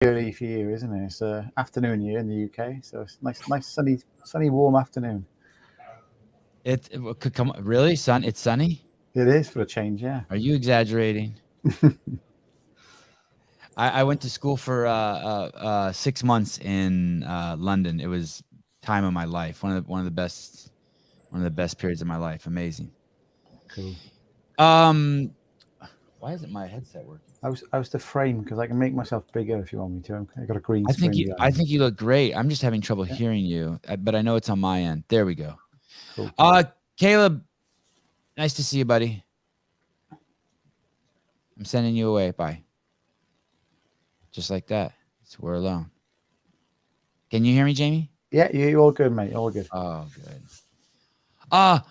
early for you, isn't it? It's afternoon here in the UK, so it's nice, sunny, warm afternoon. It could come really sun. It's sunny. It is for a change, yeah. Are you exaggerating? I went to school for 6 months in London. It was time of my life. One of the best periods of my life. Amazing. Cool. Um, why isn't my headset working? I was the frame because I can make myself bigger if you want me to. I got a green screen behind I me. think you look great. I'm just having trouble Yeah. hearing you, but I know it's on my end. There we go. Cool. Caleb, nice to see you, buddy. I'm sending you away. Bye. Just like that. So we're alone. Can you hear me, Jamie? Yeah, you all good, mate. All good. Oh, good.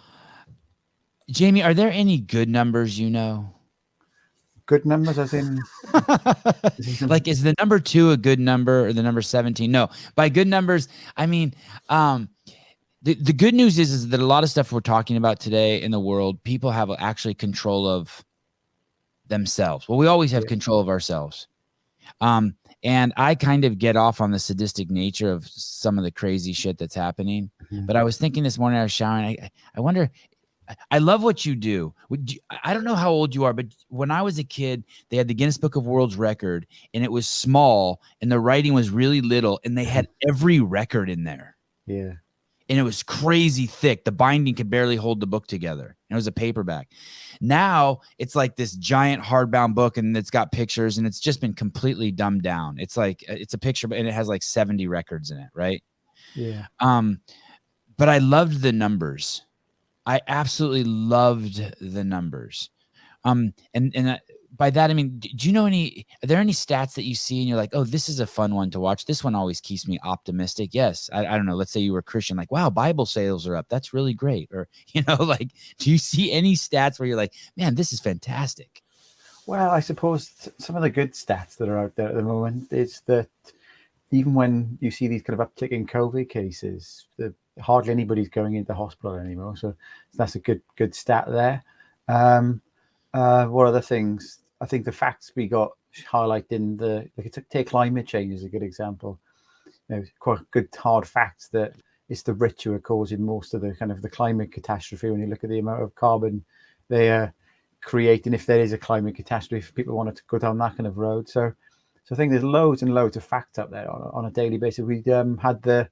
Jamie, are there any good numbers you know? Good numbers, as in Like, is the number 2 a good number or the number 17? No, by good numbers, I mean, the good news is that a lot of stuff we're talking about today in the world, people have actually control of themselves. Well, we always have control of ourselves. And I kind of get off on the sadistic nature of some of the crazy shit that's happening. Mhm. But I was thinking this morning, I was showering. I wonder, I love what you do. I don't know how old you are, but when I was a kid, they had the Guinness Book of World Record, and it was small, and the writing was really little, and they had every record in there. Yeah. And it was crazy thick. The binding could barely hold the book together. And it was a paperback. Now it's like this giant hardbound book, and it's got pictures, and it's just been completely dumbed down. It's like it's a picture, and it has like 70 records in it, right? Yeah. But I loved the numbers. I absolutely loved the numbers. And by that, I mean, do you know are there any stats that you see and you're like, oh, this is a fun one to watch? This one always keeps me optimistic. Yes. I don't know. Let's say you were Christian, like, wow, Bible sales are up. That's really great. Or, like, do you see any stats where you're like, man, this is fantastic? Well, I suppose some of the good stats that are out there at the moment is that even when you see these kind of uptick in COVID cases, hardly anybody's going into hospital anymore. So that's a good stat there. What other things? I think the facts we got highlighted in take climate change as a good example. Quite good hard facts that it's the rich who are causing most of the kind of the climate catastrophe. When you look at the amount of carbon they are creating, if there is a climate catastrophe, if people wanted to go down that kind of road. So I think there's loads and loads of facts up there on a daily basis. We had the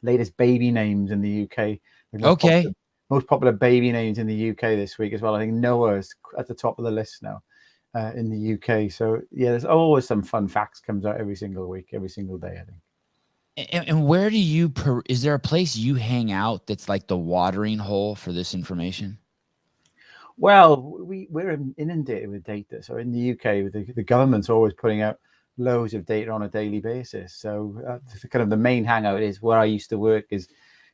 latest baby names in the UK. Most popular baby names in the UK this week as well. I think Noah's at the top of the list now in the UK. So yeah, there's always some fun facts comes out every single week, every single day, I think. And where do you, is there a place you hang out that's like the watering hole for this information? Well, we're inundated with data. So in the UK, the government's always putting out loads of data on a daily basis. So kind of the main hangout is where I used to work is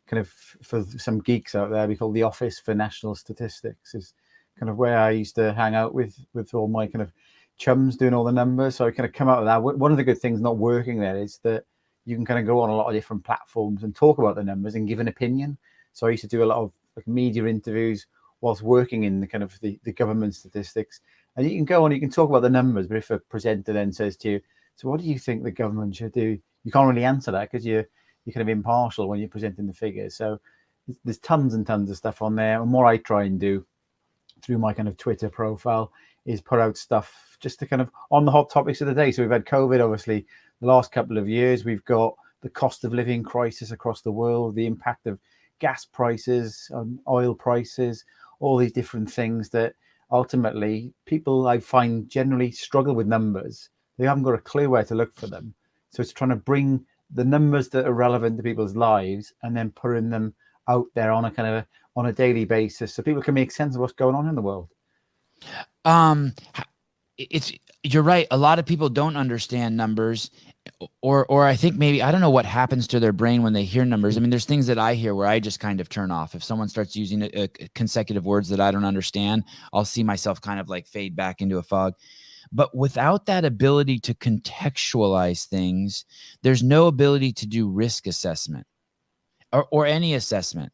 kind of, for some geeks out there, we call the Office for National Statistics, is kind of where I used to hang out with all my kind of chums doing all the numbers. So I kind of come out of that. One of the good things not working there is that you can kind of go on a lot of different platforms and talk about the numbers and give an opinion. So I used to do a lot of like media interviews whilst working in the kind of the government statistics. And you can go on, you can talk about the numbers, but if a presenter then says to you, so what do you think the government should do? You can't really answer that because you're kind of impartial when you're presenting the figures. So there's tons and tons of stuff on there. And what I try and do through my kind of Twitter profile is put out stuff just to kind of on the hot topics of the day. So we've had COVID, obviously, the last couple of years. We've got the cost of living crisis across the world, the impact of gas prices, oil prices, all these different things that ultimately people I find generally struggle with numbers. They haven't got a clue where to look for them. So it's trying to bring the numbers that are relevant to people's lives and then putting them out there on a kind of on a daily basis so people can make sense of what's going on in the world. You're right. A lot of people don't understand numbers, or I think maybe, I don't know what happens to their brain when they hear numbers. I mean, there's things that I hear where I just kind of turn off. If someone starts using consecutive words that I don't understand, I'll see myself kind of like fade back into a fog. But without that ability to contextualize things, there's no ability to do risk assessment or any assessment.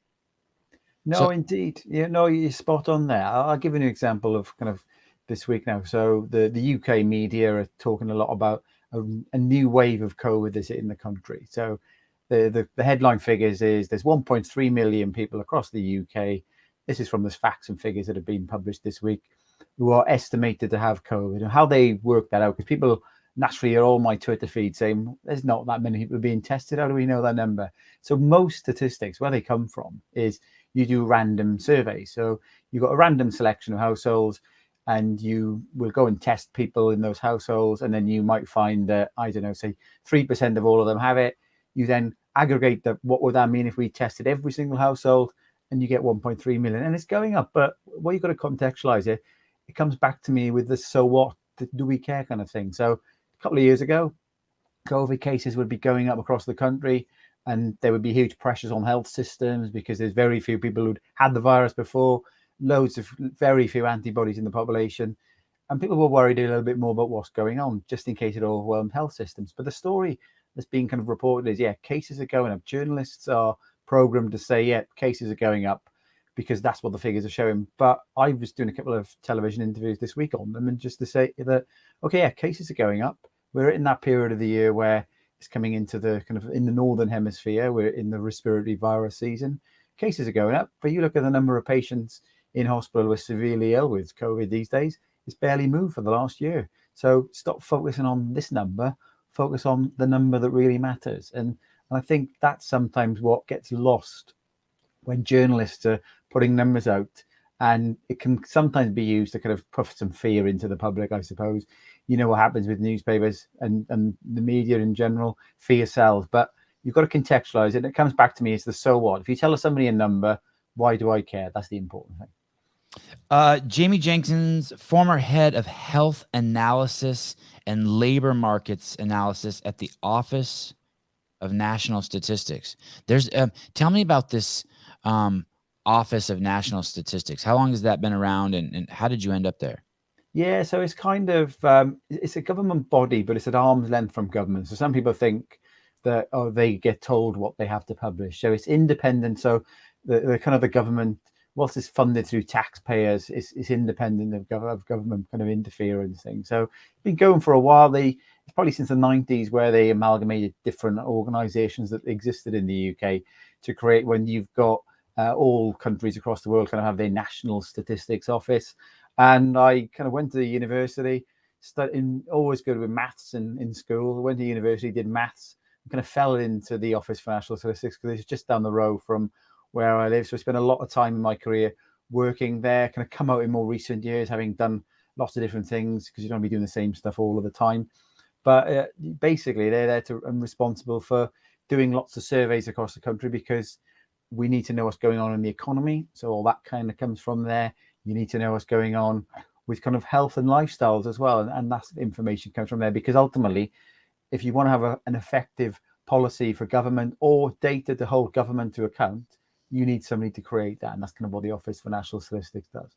No, indeed. Yeah, no, you're spot on there. I'll give you an example of kind of this week now. So the UK media are talking a lot about a new wave of COVID that's in the country. So the headline figures is there's 1.3 million people across the UK. This is from the facts and figures that have been published this week, who are estimated to have COVID. And how they work that out, because people naturally are all my Twitter feed saying there's not that many people being tested. How do we know that number? So most statistics, where they come from, is you do random surveys. So you've got a random selection of households, and you will go and test people in those households, and then you might find that, I don't know, say 3% of all of them have it. You then aggregate that. What would that mean if we tested every single household? And you get 1.3 million, and it's going up. But what you've got to contextualize it, it comes back to me with the so what, do we care kind of thing. So a couple of years ago, COVID cases would be going up across the country, and there would be huge pressures on health systems because there's very few people who'd had the virus before, very few antibodies in the population, and people were worried a little bit more about what's going on, just in case it overwhelmed health systems. But the story that's being kind of reported is, cases are going up. Journalists are programmed to say, cases are going up because that's what the figures are showing. But I was doing a couple of television interviews this week on them, and just to say that, cases are going up. We're in that period of the year where it's coming into the kind of in the northern hemisphere. We're in the respiratory virus season. Cases are going up, but you look at the number of patients in hospital who are severely ill with COVID these days, it's barely moved for the last year. So stop focusing on this number, focus on the number that really matters. And I think that's sometimes what gets lost when journalists are putting numbers out, and it can sometimes be used to kind of puff some fear into the public, I suppose. You know what happens with newspapers and the media in general, fear sells, but you've got to contextualize it. And it comes back to me as the so what. If you tell somebody a number, why do I care? That's the important thing. Jamie Jenkins, former head of health analysis and labor markets analysis at the Office of National Statistics. There's tell me about this Office of National Statistics. How long has that been around, and how did you end up there? Yeah, so it's kind of it's a government body, but it's at arm's length from government. So some people think that they get told what they have to publish. So it's independent. So the kind of the government, whilst it's funded through taxpayers, it's independent of government kind of interference thing. So it's been going for a while. It's probably since the 90s where they amalgamated different organizations that existed in the UK to create, when you've got all countries across the world kind of have their national statistics office. And I kind of went to the university, always good with maths in school. I went to university, did maths, and kind of fell into the Office for National Statistics because it's just down the road from where I live. So I spent a lot of time in my career working there, kind of come out in more recent years, having done lots of different things, because you don't be doing the same stuff all of the time. But basically, they're there to and responsible for doing lots of surveys across the country, because we need to know what's going on in the economy. So all that kind of comes from there. You need to know what's going on with kind of health and lifestyles as well. And that information comes from there, because ultimately, if you want to have an effective policy for government or data to hold government to account, you need somebody to create that. And that's kind of what the Office for National Statistics does.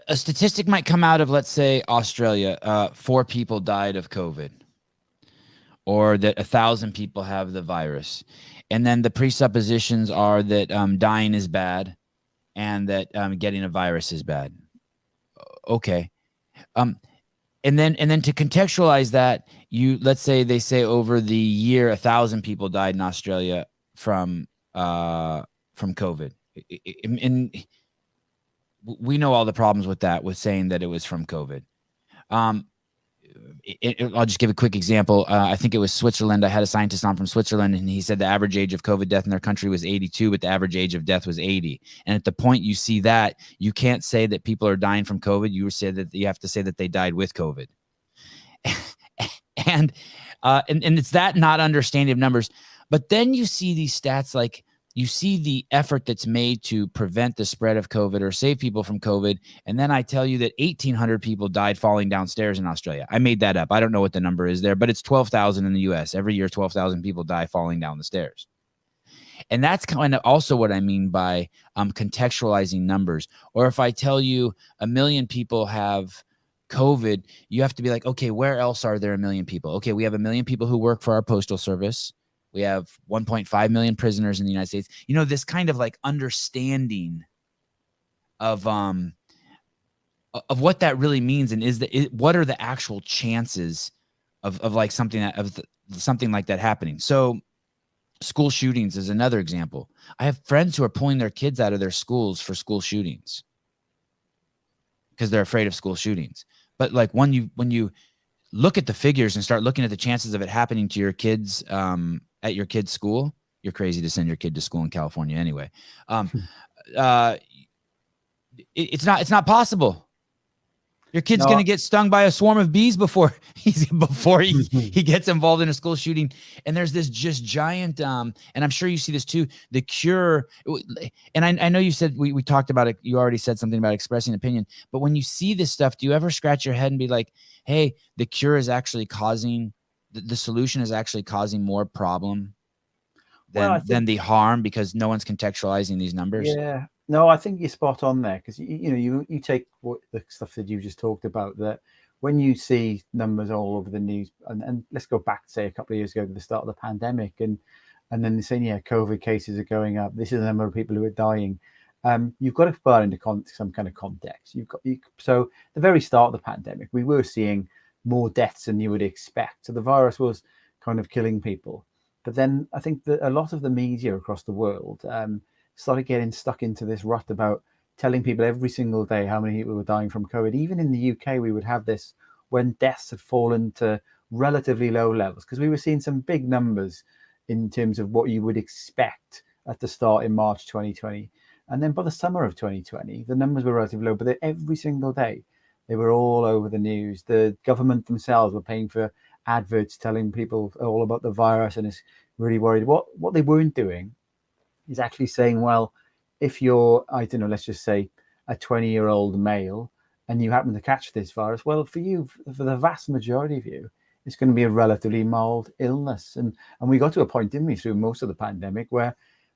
A statistic might come out of, let's say, Australia. 4 people died of COVID, or that 1,000 people have the virus. And then the presuppositions are that dying is bad and that getting a virus is bad. Okay. And then to contextualize that, let's say they say over the year 1,000 people died in Australia from COVID. And we know all the problems with that, with saying that it was from COVID. I'll just give a quick example. I think it was Switzerland. I had a scientist on from Switzerland, and he said the average age of COVID death in their country was 82, but the average age of death was 80. And at the point you see that, you can't say that people are dying from COVID. You have to say that they died with COVID. and it's that not understanding of numbers. But then you see these stats, like you see the effort that's made to prevent the spread of COVID or save people from COVID. And then I tell you that 1,800 people died falling downstairs in Australia. I made that up. I don't know what the number is there, but it's 12,000 in the US. Every year, 12,000 people die falling down the stairs. And that's kind of also what I mean by contextualizing numbers. Or if I tell you 1 million people have COVID, you have to be like, okay, where else are there 1 million people? Okay, we have 1 million people who work for our postal service. We have 1.5 million prisoners in the United States. You know, this kind of like understanding of of what that really means, and what are the actual chances of like something like that happening. So school shootings is another example. I have friends who are pulling their kids out of their schools for school shootings because they're afraid of school shootings. But like when you look at the figures and start looking at the chances of it happening to your kids at your kid's school, you're crazy to send your kid to school in California anyway. It's not possible. Your kid's going to get stung by a swarm of bees before he gets involved in a school shooting. And there's this just giant, and I'm sure you see this too, the cure. And I know you said, we talked about it. You already said something about expressing opinion, but when you see this stuff, do you ever scratch your head and be like, hey, the cure is actually causing, the solution is actually causing more problem than the harm, because no one's contextualizing these numbers? Yeah. No, I think you're spot on there, because you take what the stuff that you just talked about, that when you see numbers all over the news, and let's go back, say, a couple of years ago to the start of the pandemic, and then they're saying, yeah, COVID cases are going up, this is the number of people who are dying. You've got to put into some kind of context. So the very start of the pandemic, we were seeing more deaths than you would expect. So the virus was kind of killing people. But then I think that a lot of the media across the world started getting stuck into this rut about telling people every single day how many people were dying from COVID. Even in the UK, we would have this when deaths had fallen to relatively low levels, because we were seeing some big numbers in terms of what you would expect at the start in March 2020. And then by the summer of 2020, the numbers were relatively low, but every single day, they were all over the news. The government themselves were paying for adverts telling people all about the virus, and it's really worried. What they weren't doing is actually saying, well, if you're, I don't know, let's just say a 20-year-old male and you happen to catch this virus, well, for the vast majority of you, it's going to be a relatively mild illness. And we got to a point, didn't we, through most of the pandemic, where a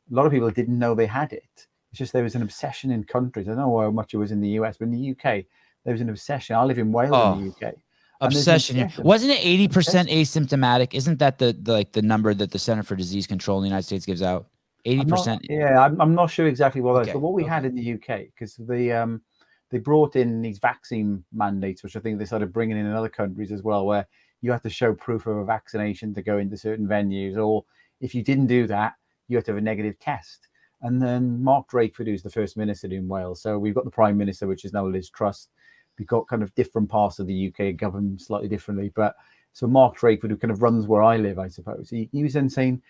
lot of people didn't know they had it. It's just there was an obsession in countries. I don't know how much it was in the US, but in the UK, there was an obsession. I live in Wales in the UK. Obsession here. Wasn't it 80% asymptomatic? Isn't that the number that the Center for Disease Control in the United States gives out? 80%. I'm not sure exactly what that is, but what we had in the UK, because they brought in these vaccine mandates, which I think they started bringing in other countries as well, where you had to show proof of a vaccination to go into certain venues, or if you didn't do that, you had to have a negative test. And then Mark Drakeford, who's the First Minister in Wales, so we've got the Prime Minister, which is now Liz Truss. We've got kind of different parts of the UK governed slightly differently, but so Mark Drakeford, who kind of runs where I live, I suppose, he was then saying,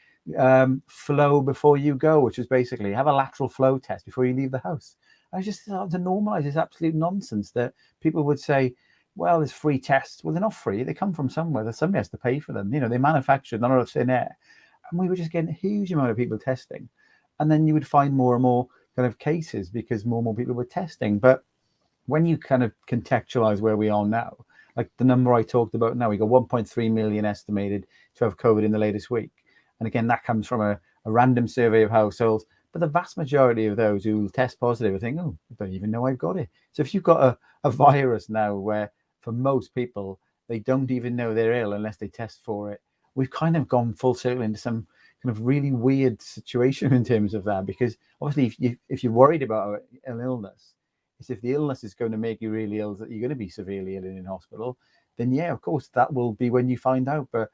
flow before you go, which is basically have a lateral flow test before you leave the house. I just started to normalize this absolute nonsense that people would say, well, there's free tests. Well, they're not free. They come from somewhere. Somebody has to pay for them. They're manufactured, not out of thin air. And we were just getting a huge amount of people testing. And then you would find more and more kind of cases because more and more people were testing. But when you kind of contextualize where we are now, like the number I talked about now, we got 1.3 million estimated to have COVID in the latest week. And again, that comes from a random survey of households. But the vast majority of those who test positive are thinking, oh, I don't even know I've got it. So if you've got a virus now where for most people, they don't even know they're ill unless they test for it, we've kind of gone full circle into some kind of really weird situation in terms of that. Because obviously, if you're worried about an illness, it's if the illness is going to make you really ill, that you're going to be severely ill in hospital, then yeah, of course, that will be when you find out. But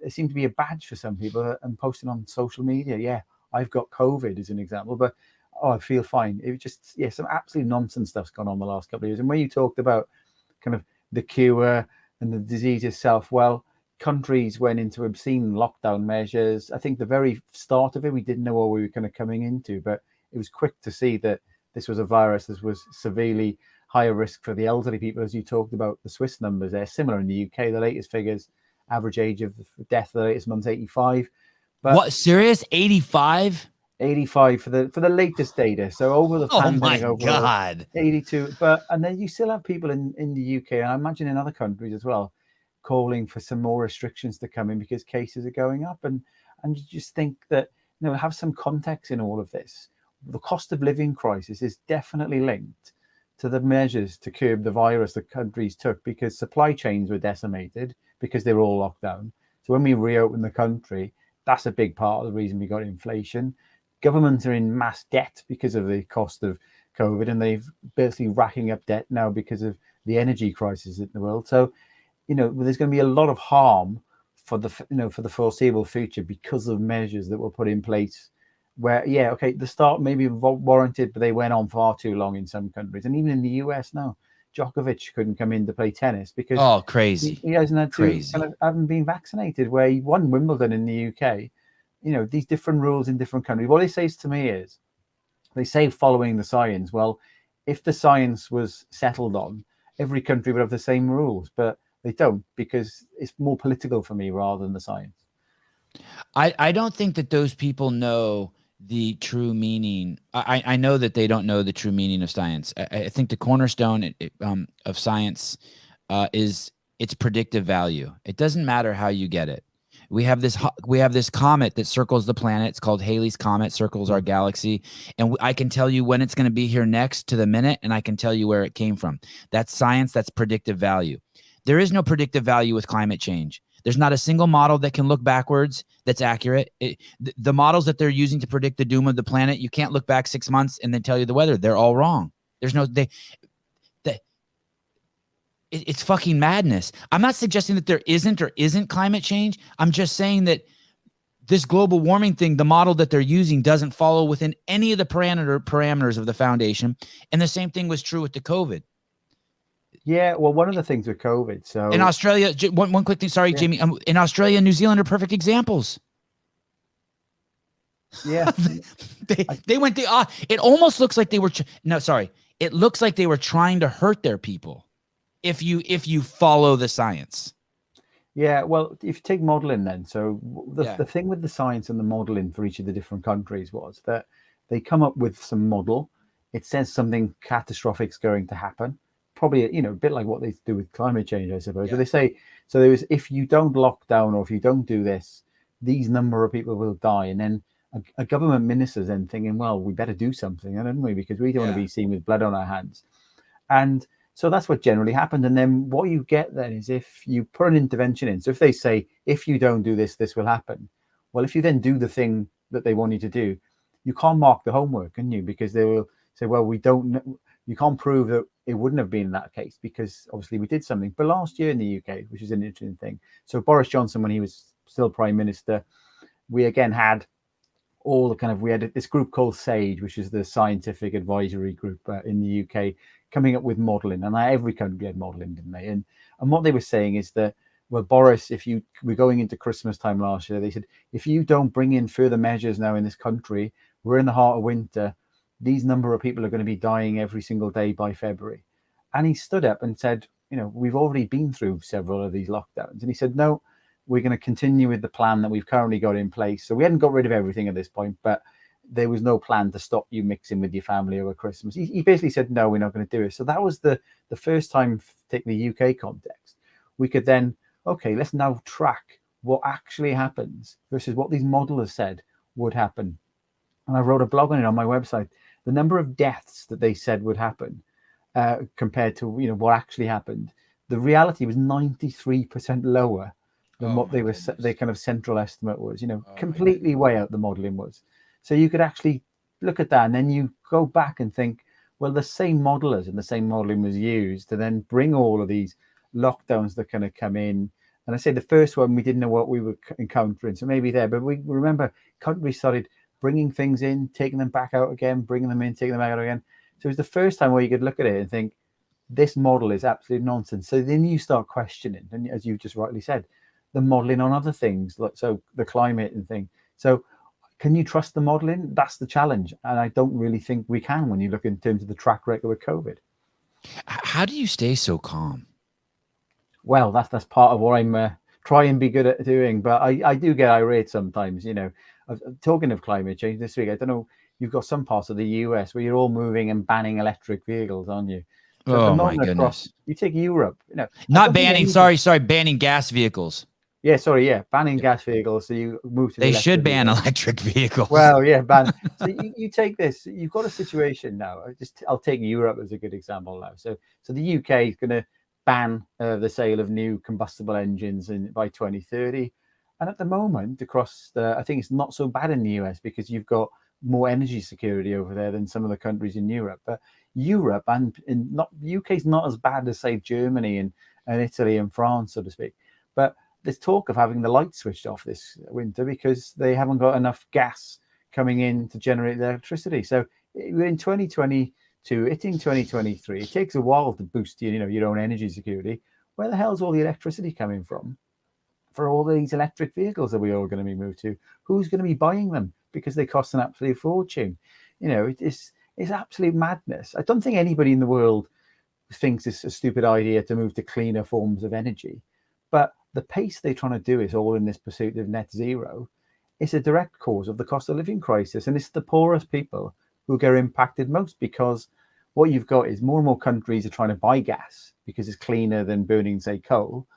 it seems to be a badge for some people and posting on social media. Yeah, I've got COVID as an example, but I feel fine. It was just, some absolute nonsense stuff's gone on the last couple of years. And when you talked about kind of the cure and the disease itself, well, countries went into obscene lockdown measures. I think the very start of it, we didn't know what we were kind of coming into, but it was quick to see that this was a virus that was severely higher risk for the elderly people, as you talked about. The Swiss numbers, they're similar in the UK. The latest figures, average age of death, the latest month's 85. But what, serious? 85? 85 for the latest data. So over the pandemic, oh my God, 82. And then you still have people in the UK, and I imagine in other countries as well, calling for some more restrictions to come in because cases are going up. And you just think that, have some context in all of this. The cost of living crisis is definitely linked to the measures to curb the virus that countries took, because supply chains were decimated because they were all locked down. So when we reopen the country, that's a big part of the reason we got inflation. Governments are in mass debt because of the cost of COVID, and they've basically racking up debt now because of the energy crisis in the world. So, there's going to be a lot of harm for the foreseeable future because of measures that were put in place. Where, the start maybe warranted, but they went on far too long in some countries, and even in the US now, Djokovic couldn't come in to play tennis because crazy. He hasn't had to haven't been vaccinated. Where he won Wimbledon in the UK, these different rules in different countries. What he says to me is, they say following the science. Well, if the science was settled on, every country would have the same rules, but they don't, because it's more political for me rather than the science. I don't think that those people know the true meaning. I know that they don't know the true meaning of science. I think the cornerstone of science is its predictive value. It doesn't matter how you get it. We have this comet that circles the planet. It's called Halley's Comet, circles our galaxy. And I can tell you when it's going to be here next to the minute, and I can tell you where it came from. That's science. That's predictive value. There is no predictive value with climate change. There's not a single model that can look backwards that's accurate. The models that they're using to predict the doom of the planet, you can't look back 6 months and then tell you the weather. They're all wrong. There's no it's fucking madness. I'm not suggesting that there isn't or isn't climate change. I'm just saying that this global warming thing, the model that they're using, doesn't follow within any of the parameters of the foundation. And the same thing was true with the COVID. Yeah, well, one of the things with COVID, so in Australia, one quick thing, sorry, Jamie, in Australia and New Zealand are perfect examples. Yeah, they went the it almost looks like they were it looks like they were trying to hurt their people if you follow the science. Yeah, well, if you take modeling then, so the thing with the science and the modeling for each of the different countries was that they come up with some model. It says something catastrophic is going to happen. Probably, a bit like what they do with climate change, I suppose. Yeah. But they say, so there was, if you don't lock down or if you don't do this, these number of people will die. And then a government minister's then thinking, well, we better do something, don't we? Because we don't want to be seen with blood on our hands. And so that's what generally happened. And then what you get then is if you put an intervention in, so if they say, if you don't do this, this will happen. Well, if you then do the thing that they want you to do, you can't mark the homework, can you? Because they will say, well, we don't know. You can't prove that it wouldn't have been that case because obviously we did something. But last year in the UK, which is an interesting thing. So Boris Johnson, when he was still Prime Minister, we again had all the we had this group called SAGE, which is the Scientific Advisory Group in the UK, coming up with modelling. And every country had modelling, didn't they? And what they were saying is that, well, Boris, we're going into Christmas time last year, they said, if you don't bring in further measures now in this country, we're in the heart of winter. These number of people are going to be dying every single day by February. And he stood up and said, we've already been through several of these lockdowns. And he said, no, we're going to continue with the plan that we've currently got in place. So we hadn't got rid of everything at this point, but there was no plan to stop you mixing with your family over Christmas. He basically said, no, we're not going to do it. So that was the first time, taking the UK context, we could then, okay, let's now track what actually happens versus what these modelers said would happen. And I wrote a blog on it on my website. The number of deaths that they said would happen compared to what actually happened, the reality was 93% lower than what they were. Their kind of central estimate was. Completely way out the modelling was. So you could actually look at that, and then you go back and think, well, the same modelers and the same modelling was used to then bring all of these lockdowns that kind of come in. And I say the first one, we didn't know what we were encountering, so maybe there, but we remember countries started bringing things in, taking them back out again, bringing them in, taking them out again. So it was the first time where you could look at it and think, this model is absolute nonsense. So then you start questioning, and as you just rightly said, the modeling on other things, like so the climate and thing. So can you trust the modeling? That's the challenge. And I don't really think we can when you look in terms of the track record with COVID. How do you stay so calm? Well, that's part of what I'm trying to be good at doing. But I do get irate sometimes, Talking of climate change this week, I don't know, you've got some parts of the US where you're all moving and banning electric vehicles, aren't you? So my goodness. You take Europe, Not banning, banning gas vehicles. Yeah, banning gas vehicles. So you move to They should ban electric vehicles. Well, yeah, ban. So you take this, you've got a situation now. I'll take Europe as a good example now. So the UK is going to ban the sale of new combustible engines by 2030. And at the moment, across I think it's not so bad in the US because you've got more energy security over there than some of the countries in Europe. But Europe and in not UK is not as bad as say Germany and Italy and France, so to speak. But there's talk of having the light switched off this winter because they haven't got enough gas coming in to generate the electricity. So we're in 2022, hitting 2023. It takes a while to boost your own energy security. Where the hell's all the electricity coming from for all these electric vehicles that we all going to be moved to? Who's going to be buying them? Because they cost an absolute fortune. It's absolute madness. I don't think anybody in the world thinks it's a stupid idea to move to cleaner forms of energy. But the pace they're trying to do is all in this pursuit of net zero. It's a direct cause of the cost of living crisis. And it's the poorest people who get impacted most, because what you've got is more and more countries are trying to buy gas because it's cleaner than burning, say, coal.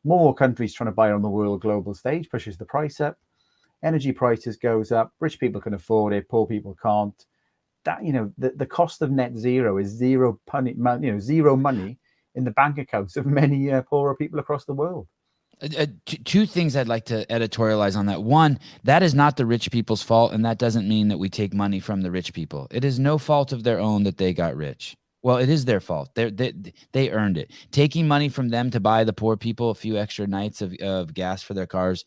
More countries trying to buy it on the world global stage pushes the price up. Energy prices goes up. Rich people can afford it. Poor people can't. That the cost of net zero is zero money in the bank accounts of many poorer people across the world. Two things I'd like to editorialize on that. One, that is not the rich people's fault, and that doesn't mean that we take money from the rich people. It is no fault of their own that they got rich. Well, it is their fault. They earned it. Taking money from them to buy the poor people a few extra nights of gas for their cars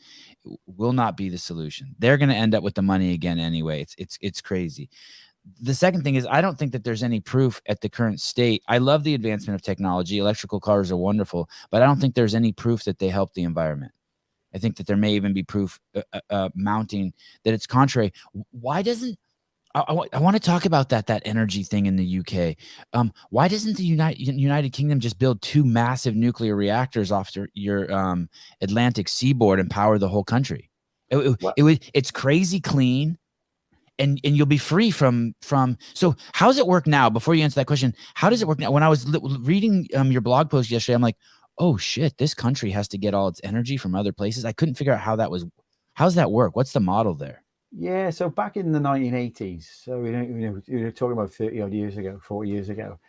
will not be the solution. They're going to end up with the money again anyway. It's crazy. The second thing is, I don't think that there's any proof at the current state. I love the advancement of technology. Electrical cars are wonderful, but I don't think there's any proof that they help the environment. I think that there may even be proof mounting that it's contrary. Why doesn't I want to talk about that energy thing in the UK? Why doesn't the United Kingdom just build 2 massive nuclear reactors off your Atlantic seaboard and power the whole country? It's crazy clean. And you'll be free from. So how does it work now? Before you answer that question, how does it work now? When I was reading your blog post yesterday, I'm like, oh shit, this country has to get all its energy from other places. I couldn't figure out how does that work? What's the model there? Yeah, so back in the 1980s, so you're talking about 30 odd years ago, 40 years ago,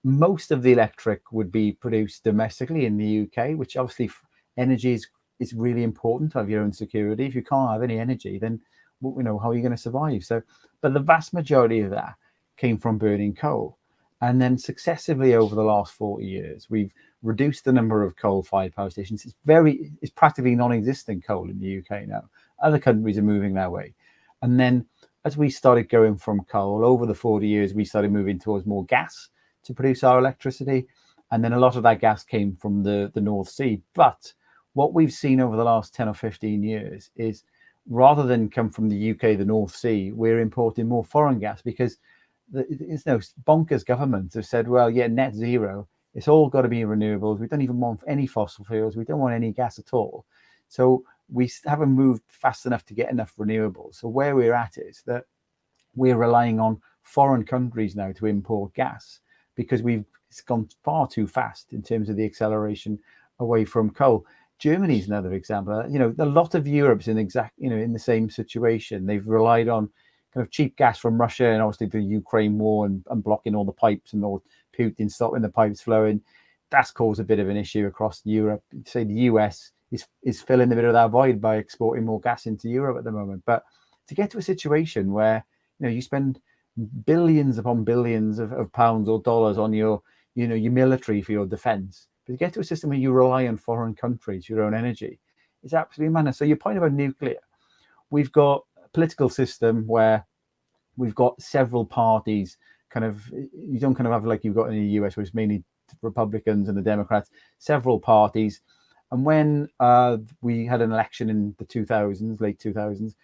most of the electric would be produced domestically in the UK, which obviously energy is really important to have your own security. If you can't have any energy, then how are you going to survive? So, but the vast majority of that came from burning coal. And then successively over the last 40 years, we've reduced the number of coal-fired power stations. It's practically non-existent coal in the UK now. Other countries are moving that way. And then as we started going from coal, over the 40 years, we started moving towards more gas to produce our electricity. And then a lot of that gas came from the North Sea. But what we've seen over the last 10 or 15 years is, rather than come from the UK, the North Sea, we're importing more foreign gas because it's no bonkers governments have said, well, yeah, net zero, it's all got to be renewables. We don't even want any fossil fuels. We don't want any gas at all. So we haven't moved fast enough to get enough renewables. So where we're at is that we're relying on foreign countries now to import gas because it's gone far too fast in terms of the acceleration away from coal. Germany is another example. A lot of Europe's in in the same situation. They've relied on kind of cheap gas from Russia and obviously the Ukraine war and blocking all the pipes and all Putin stopping the pipes flowing. That's caused a bit of an issue across Europe. Say the US is filling a bit of that void by exporting more gas into Europe at the moment. But to get to a situation where you spend billions upon billions of pounds or dollars on your military for your defense, but to get to a system where you rely on foreign countries, your own energy, is absolutely madness. So your point about nuclear, we've got a political system where we've got several parties. You don't kind of have like you've got in the US, where it's mainly Republicans and the Democrats, several parties. And when we had an election in the 2000s, late 2000s,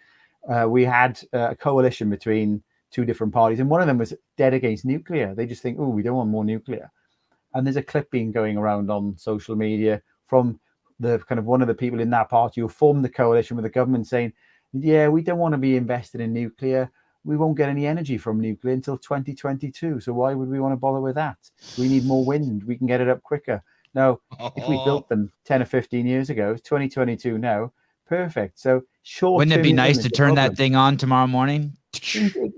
we had a coalition between 2 different parties, and one of them was dead against nuclear. They just think, oh, we don't want more nuclear. And there's a clip being going around on social media from the kind of one of the people in that party who formed the coalition with the government saying, yeah, we don't want to be invested in nuclear. We won't get any energy from nuclear until 2022. So why would we want to bother with that? We need more wind. We can get it up quicker. Now, if we built them 10 or 15 years ago, it's 2022 now, perfect. So wouldn't it be nice to turn that thing on tomorrow morning?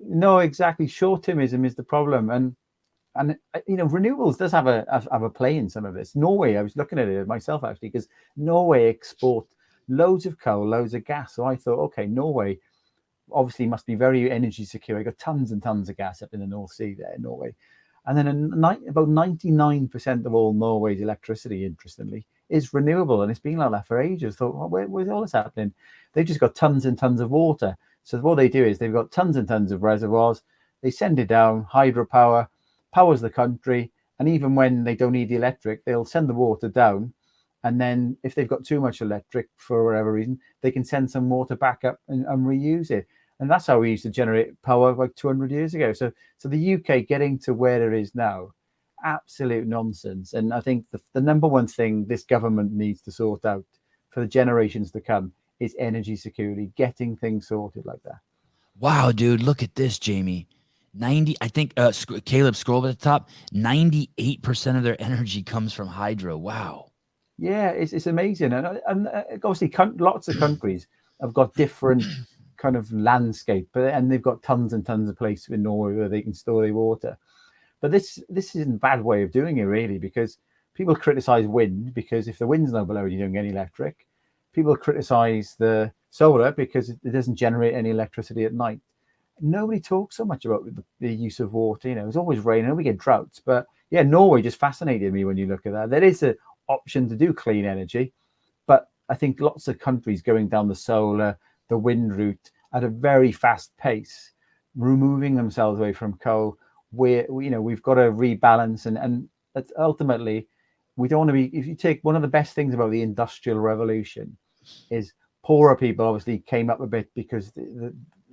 No, exactly. Short-termism is the problem. And renewables does have a play in some of this. Norway, I was looking at it myself actually, because Norway export loads of coal, loads of gas. So I thought, okay, Norway, obviously must be very energy secure. You've got tons and tons of gas up in the North Sea there in Norway. And then about 99% of all Norway's electricity, interestingly, is renewable. And it's been like that for ages. Thought, well, where's all this happening? They've just got tons and tons of water. So what they do is they've got tons and tons of reservoirs. They send it down, hydropower, powers the country. And even when they don't need the electric, they'll send the water down. And then if they've got too much electric for whatever reason, they can send some water back up and reuse it. And that's how we used to generate power like 200 years ago. So the UK getting to where it is now, absolute nonsense. And I think the number one thing this government needs to sort out for the generations to come is energy security, getting things sorted like that. Wow, dude, look at this, Jamie. 90, I think, Caleb, scroll at the top. 98% of their energy comes from hydro. Wow. Yeah, it's amazing. And obviously lots of countries have got different kind of landscape, and they've got tons and tons of places in Norway where they can store their water. But this isn't a bad way of doing it, really, because people criticize wind because if the wind's not blowing, you don't get any electric. People criticize the solar because it doesn't generate any electricity at night. Nobody talks so much about the use of water. You know, it's always raining, we get droughts. But yeah, Norway just fascinated me when you look at that. There is an option to do clean energy, but I think lots of countries going down the solar, the wind route at a very fast pace, removing themselves away from coal. Where we've got to rebalance, and ultimately we don't want to be. If you take one of the best things about the Industrial Revolution is poorer people obviously came up a bit because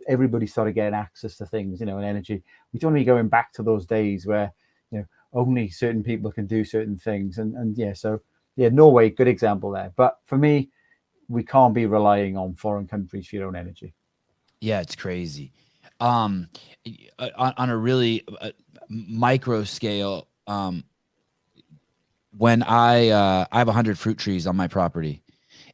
everybody started getting access to things, and energy. We don't want to be going back to those days where only certain people can do certain things, and Norway, good example there. But for me, we can't be relying on foreign countries for your own energy. Yeah, it's crazy. On a really micro scale, when I have 100 fruit trees on my property,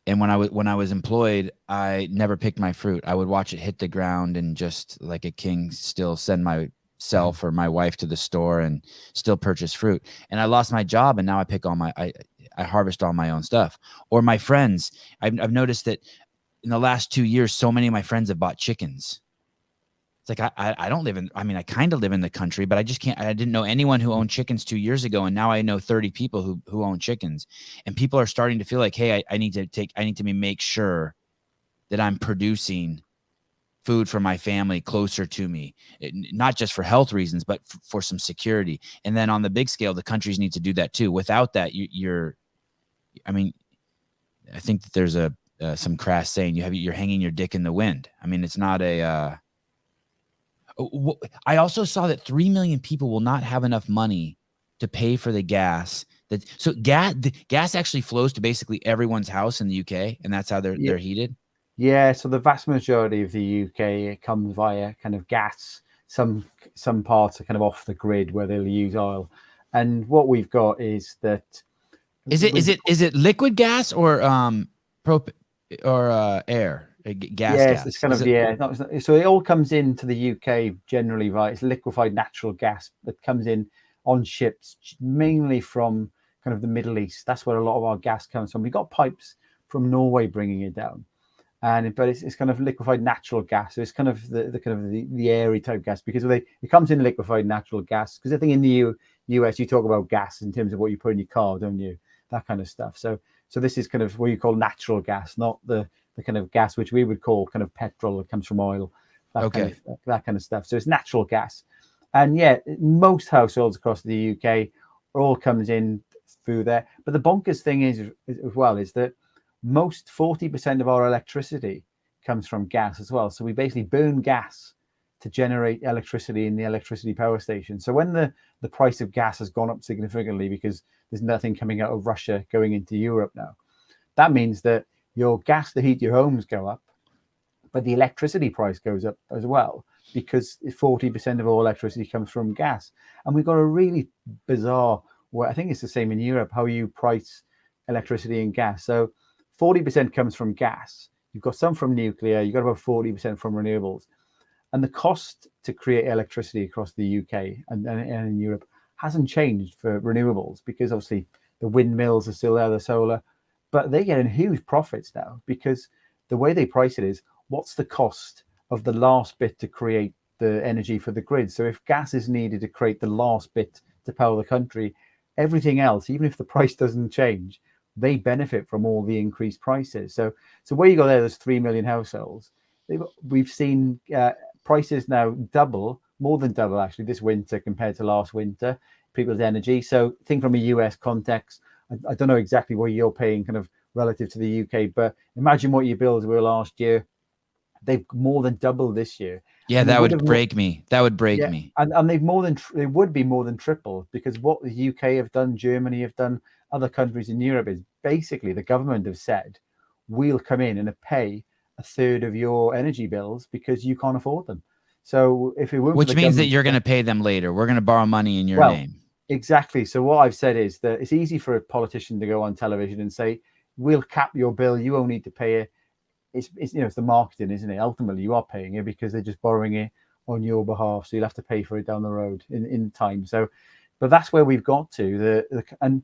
and when I was employed, I never picked my fruit. I would watch it hit the ground and just like a king still send myself or my wife to the store and still purchase fruit. And I lost my job, and now I pick all I harvest all my own stuff. Or my friends, I've noticed that in the last 2 years, so many of my friends have bought chickens. It's like I don't live in. I mean, I kind of live in the country, but I just can't. I didn't know anyone who owned chickens 2 years ago, and now I know 30 people who own chickens. And people are starting to feel like, hey, I need to make sure that I'm producing food for my family closer to me, not just for health reasons, but for some security. And then on the big scale, the countries need to do that too. Without that, I mean, I think that there's some crass saying you're hanging your dick in the wind. I mean, it's not a. I also saw that 3 million people will not have enough money to pay for the gas. The gas actually flows to basically everyone's house in the UK, and that's how they're heated. Yeah, so the vast majority of the UK comes via kind of gas. Some parts are kind of off the grid where they'll use oil, and what we've got is that. Is it liquid gas or air? Gas. It's kind of so it all comes into the UK generally via it's liquefied natural gas that comes in on ships mainly from kind of the Middle East. That's where a lot of our gas comes from. We've got pipes from Norway bringing it down, but it's kind of liquefied natural gas. So it's kind of the airy type gas because it comes in liquefied natural gas. Because I think in the US you talk about gas in terms of what you put in your car, don't you? That kind of stuff. So this is kind of what you call natural gas, not the kind of gas which we would call kind of petrol that comes from oil, that kind of stuff. So it's natural gas, and most households across the UK all comes in through there. But the bonkers thing is as well is that most 40% of our electricity comes from gas as well. So we basically burn gas to generate electricity in the electricity power station. So when the price of gas has gone up significantly because there's nothing coming out of Russia going into Europe now, that means that your gas to heat your homes go up, but the electricity price goes up as well because 40% of all electricity comes from gas. And we've got a really bizarre, I think it's the same in Europe, how you price electricity and gas. So 40% comes from gas. You've got some from nuclear. You've got about 40% from renewables. And the cost to create electricity across the UK and in Europe hasn't changed for renewables because obviously the windmills are still there, the solar. But they're getting huge profits now because the way they price it is what's the cost of the last bit to create the energy for the grid. So if gas is needed to create the last bit to power the country, everything else, even if the price doesn't change, they benefit from all the increased prices. So where you go there's 3 million households. We've seen prices now double, more than double actually, this winter compared to last winter, people's energy. So think from a US context, I don't know exactly what you're paying kind of relative to the UK, but imagine what your bills were last year. They've more than doubled this year. Yeah, And that would break me. That would break me. And they've they would be more than tripled, because what the UK have done, Germany have done, other countries in Europe, is basically the government have said, we'll come in and pay a third of your energy bills because you can't afford them. So if it weren't Which for the means that government, you're going to pay them later. We're going to borrow money in your name. Exactly. So what I've said is that it's easy for a politician to go on television and say, we'll cap your bill, you won't need to pay it. It's it's the marketing, isn't it? Ultimately, you are paying it because they're just borrowing it on your behalf, so you'll have to pay for it down the road in time. So, but that's where we've got to. And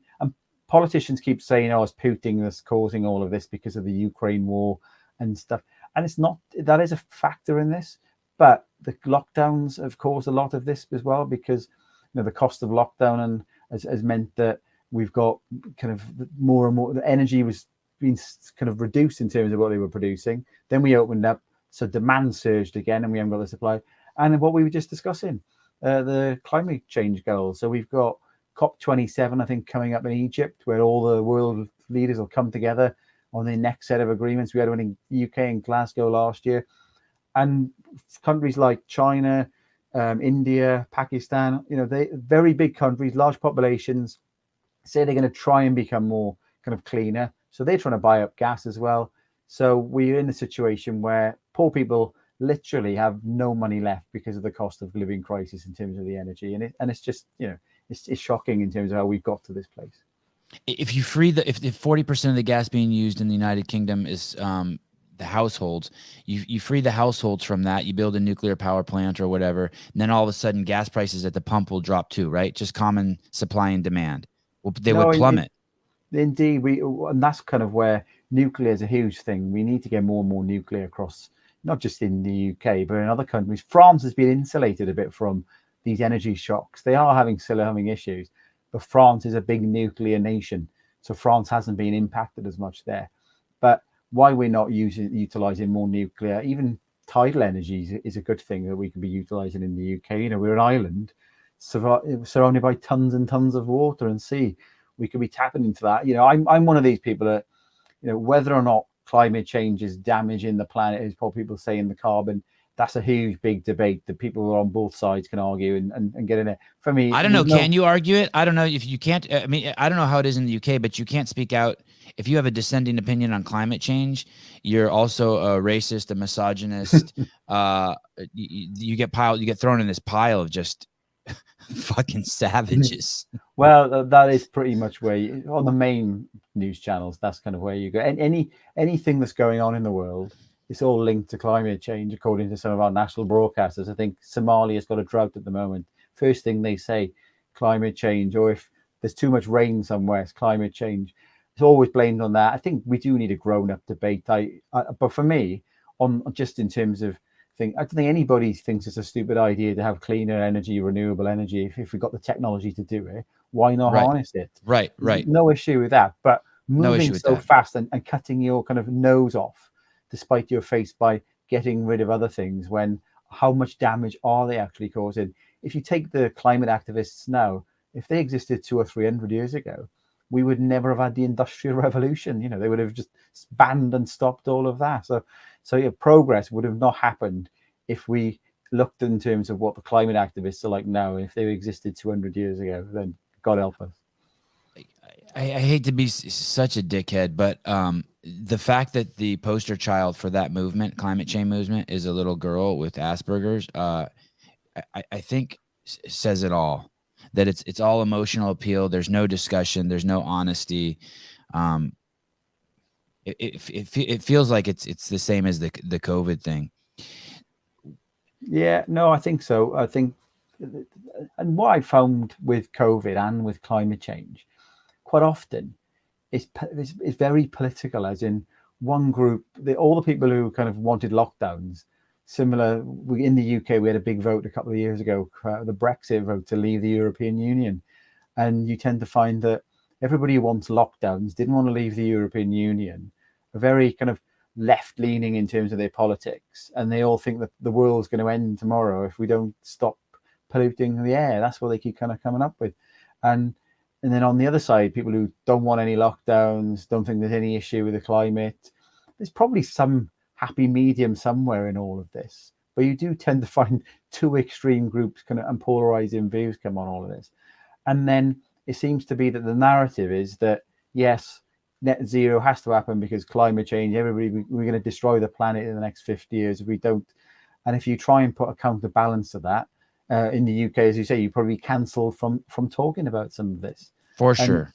politicians keep saying, "Oh, it's Putin that's causing all of this because of the Ukraine war and stuff," and it's not. That is a factor in this, but the lockdowns have caused a lot of this as well, because the cost of lockdown and has meant that we've got kind of more and more. The energy was been kind of reduced in terms of what they were producing. Then we opened up, so demand surged again, and we haven't got the supply. And what we were just discussing, the climate change goals. So we've got COP27, I think, coming up in Egypt, where all the world leaders will come together on the next set of agreements. We had one in the UK in Glasgow last year, and countries like China, India, Pakistan, they very big countries, large populations, say they're going to try and become more kind of cleaner. So they're trying to buy up gas as well. So we're in a situation where poor people literally have no money left because of the cost of living crisis in terms of the energy. And it's just, it's shocking in terms of how we've got to this place. If you free if 40% of the gas being used in the United Kingdom is the households, you free the households from that, you build a nuclear power plant or whatever, and then all of a sudden gas prices at the pump will drop too, right? Just common supply and demand. Well, they would plummet. Indeed, and that's kind of where nuclear is a huge thing. We need to get more and more nuclear across, not just in the UK, but in other countries. France has been insulated a bit from these energy shocks. They are still having issues, but France is a big nuclear nation, so France hasn't been impacted as much there. But why we're not utilizing more nuclear, even tidal energy, is a good thing that we can be utilizing in the UK. We're an island surrounded by tons and tons of water and sea. We could be tapping into that. I'm one of these people that, whether or not climate change is damaging the planet, is what people say in the carbon. That's a huge, big debate that people who are on both sides can argue and get in it. For me, I don't know. Can you argue it? I don't know if you can't. I mean, I don't know how it is in the UK, but you can't speak out. If you have a dissenting opinion on climate change, you're also a racist, a misogynist. You get thrown in this pile of just fucking savages. Well, that is pretty much where on the main news channels, that's kind of where you go. And anything that's going on in the world, it's all linked to climate change, according to some of our national broadcasters. I think Somalia's got a drought at the moment. First thing they say, climate change, or if there's too much rain somewhere, it's climate change. It's always blamed on that. I think we do need a grown-up debate. But for me, on just in terms of I don't think anybody thinks it's a stupid idea to have cleaner energy, renewable energy. If we've got the technology to do it, why not harness it? Right. No issue with that. But moving so fast and cutting your kind of nose off, despite your face, by getting rid of other things, when how much damage are they actually causing? If you take the climate activists now, if they existed 200 or 300 years ago, we would never have had the Industrial Revolution. They would have just banned and stopped all of that. So progress would have not happened if we looked in terms of what the climate activists are like now. If they existed 200 years ago, then God help us. I hate to be such a dickhead, but the fact that the poster child for that movement, climate change movement, is a little girl with Asperger's, I think says it all. That it's all emotional appeal. There's no discussion. There's no honesty. It feels like it's the same as the COVID thing. Yeah, no, I think so. I think, and what I found with COVID and with climate change, quite often, it's very political. As in, one group, all the people who kind of wanted lockdowns, similar. In the UK, we had a big vote a couple of years ago, the Brexit vote to leave the European Union. And you tend to find that everybody who wants lockdowns didn't want to leave the European Union, are very kind of left leaning in terms of their politics. And they all think that the world's going to end tomorrow if we don't stop polluting the air. That's what they keep kind of coming up with. And then on the other side, people who don't want any lockdowns, don't think there's any issue with the climate. There's probably some happy medium somewhere in all of this. But you do tend to find two extreme groups kind of and polarizing views come on all of this. And then it seems to be that the narrative is that, yes, net zero has to happen because climate change, we're going to destroy the planet in the next 50 years if we don't. And if you try and put a counterbalance to that, in the UK, as you say, you probably cancelled from talking about some of this. For sure.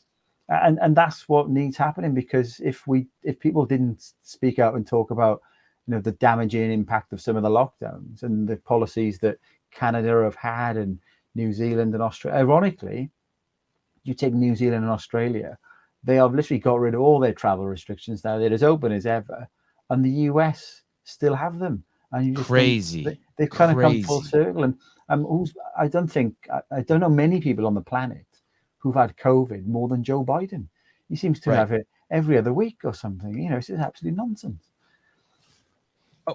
And that's what needs happening, because if people didn't speak out and talk about, the damaging impact of some of the lockdowns and the policies that Canada have had and New Zealand and Australia. Ironically, you take New Zealand and Australia, they have literally got rid of all their travel restrictions now. They're as open as ever, and the US still have them. And you just crazy. They've kind of come full circle. And I don't know many people on the planet who've had COVID more than Joe Biden. He seems to have it every other week or something. It's just absolute nonsense.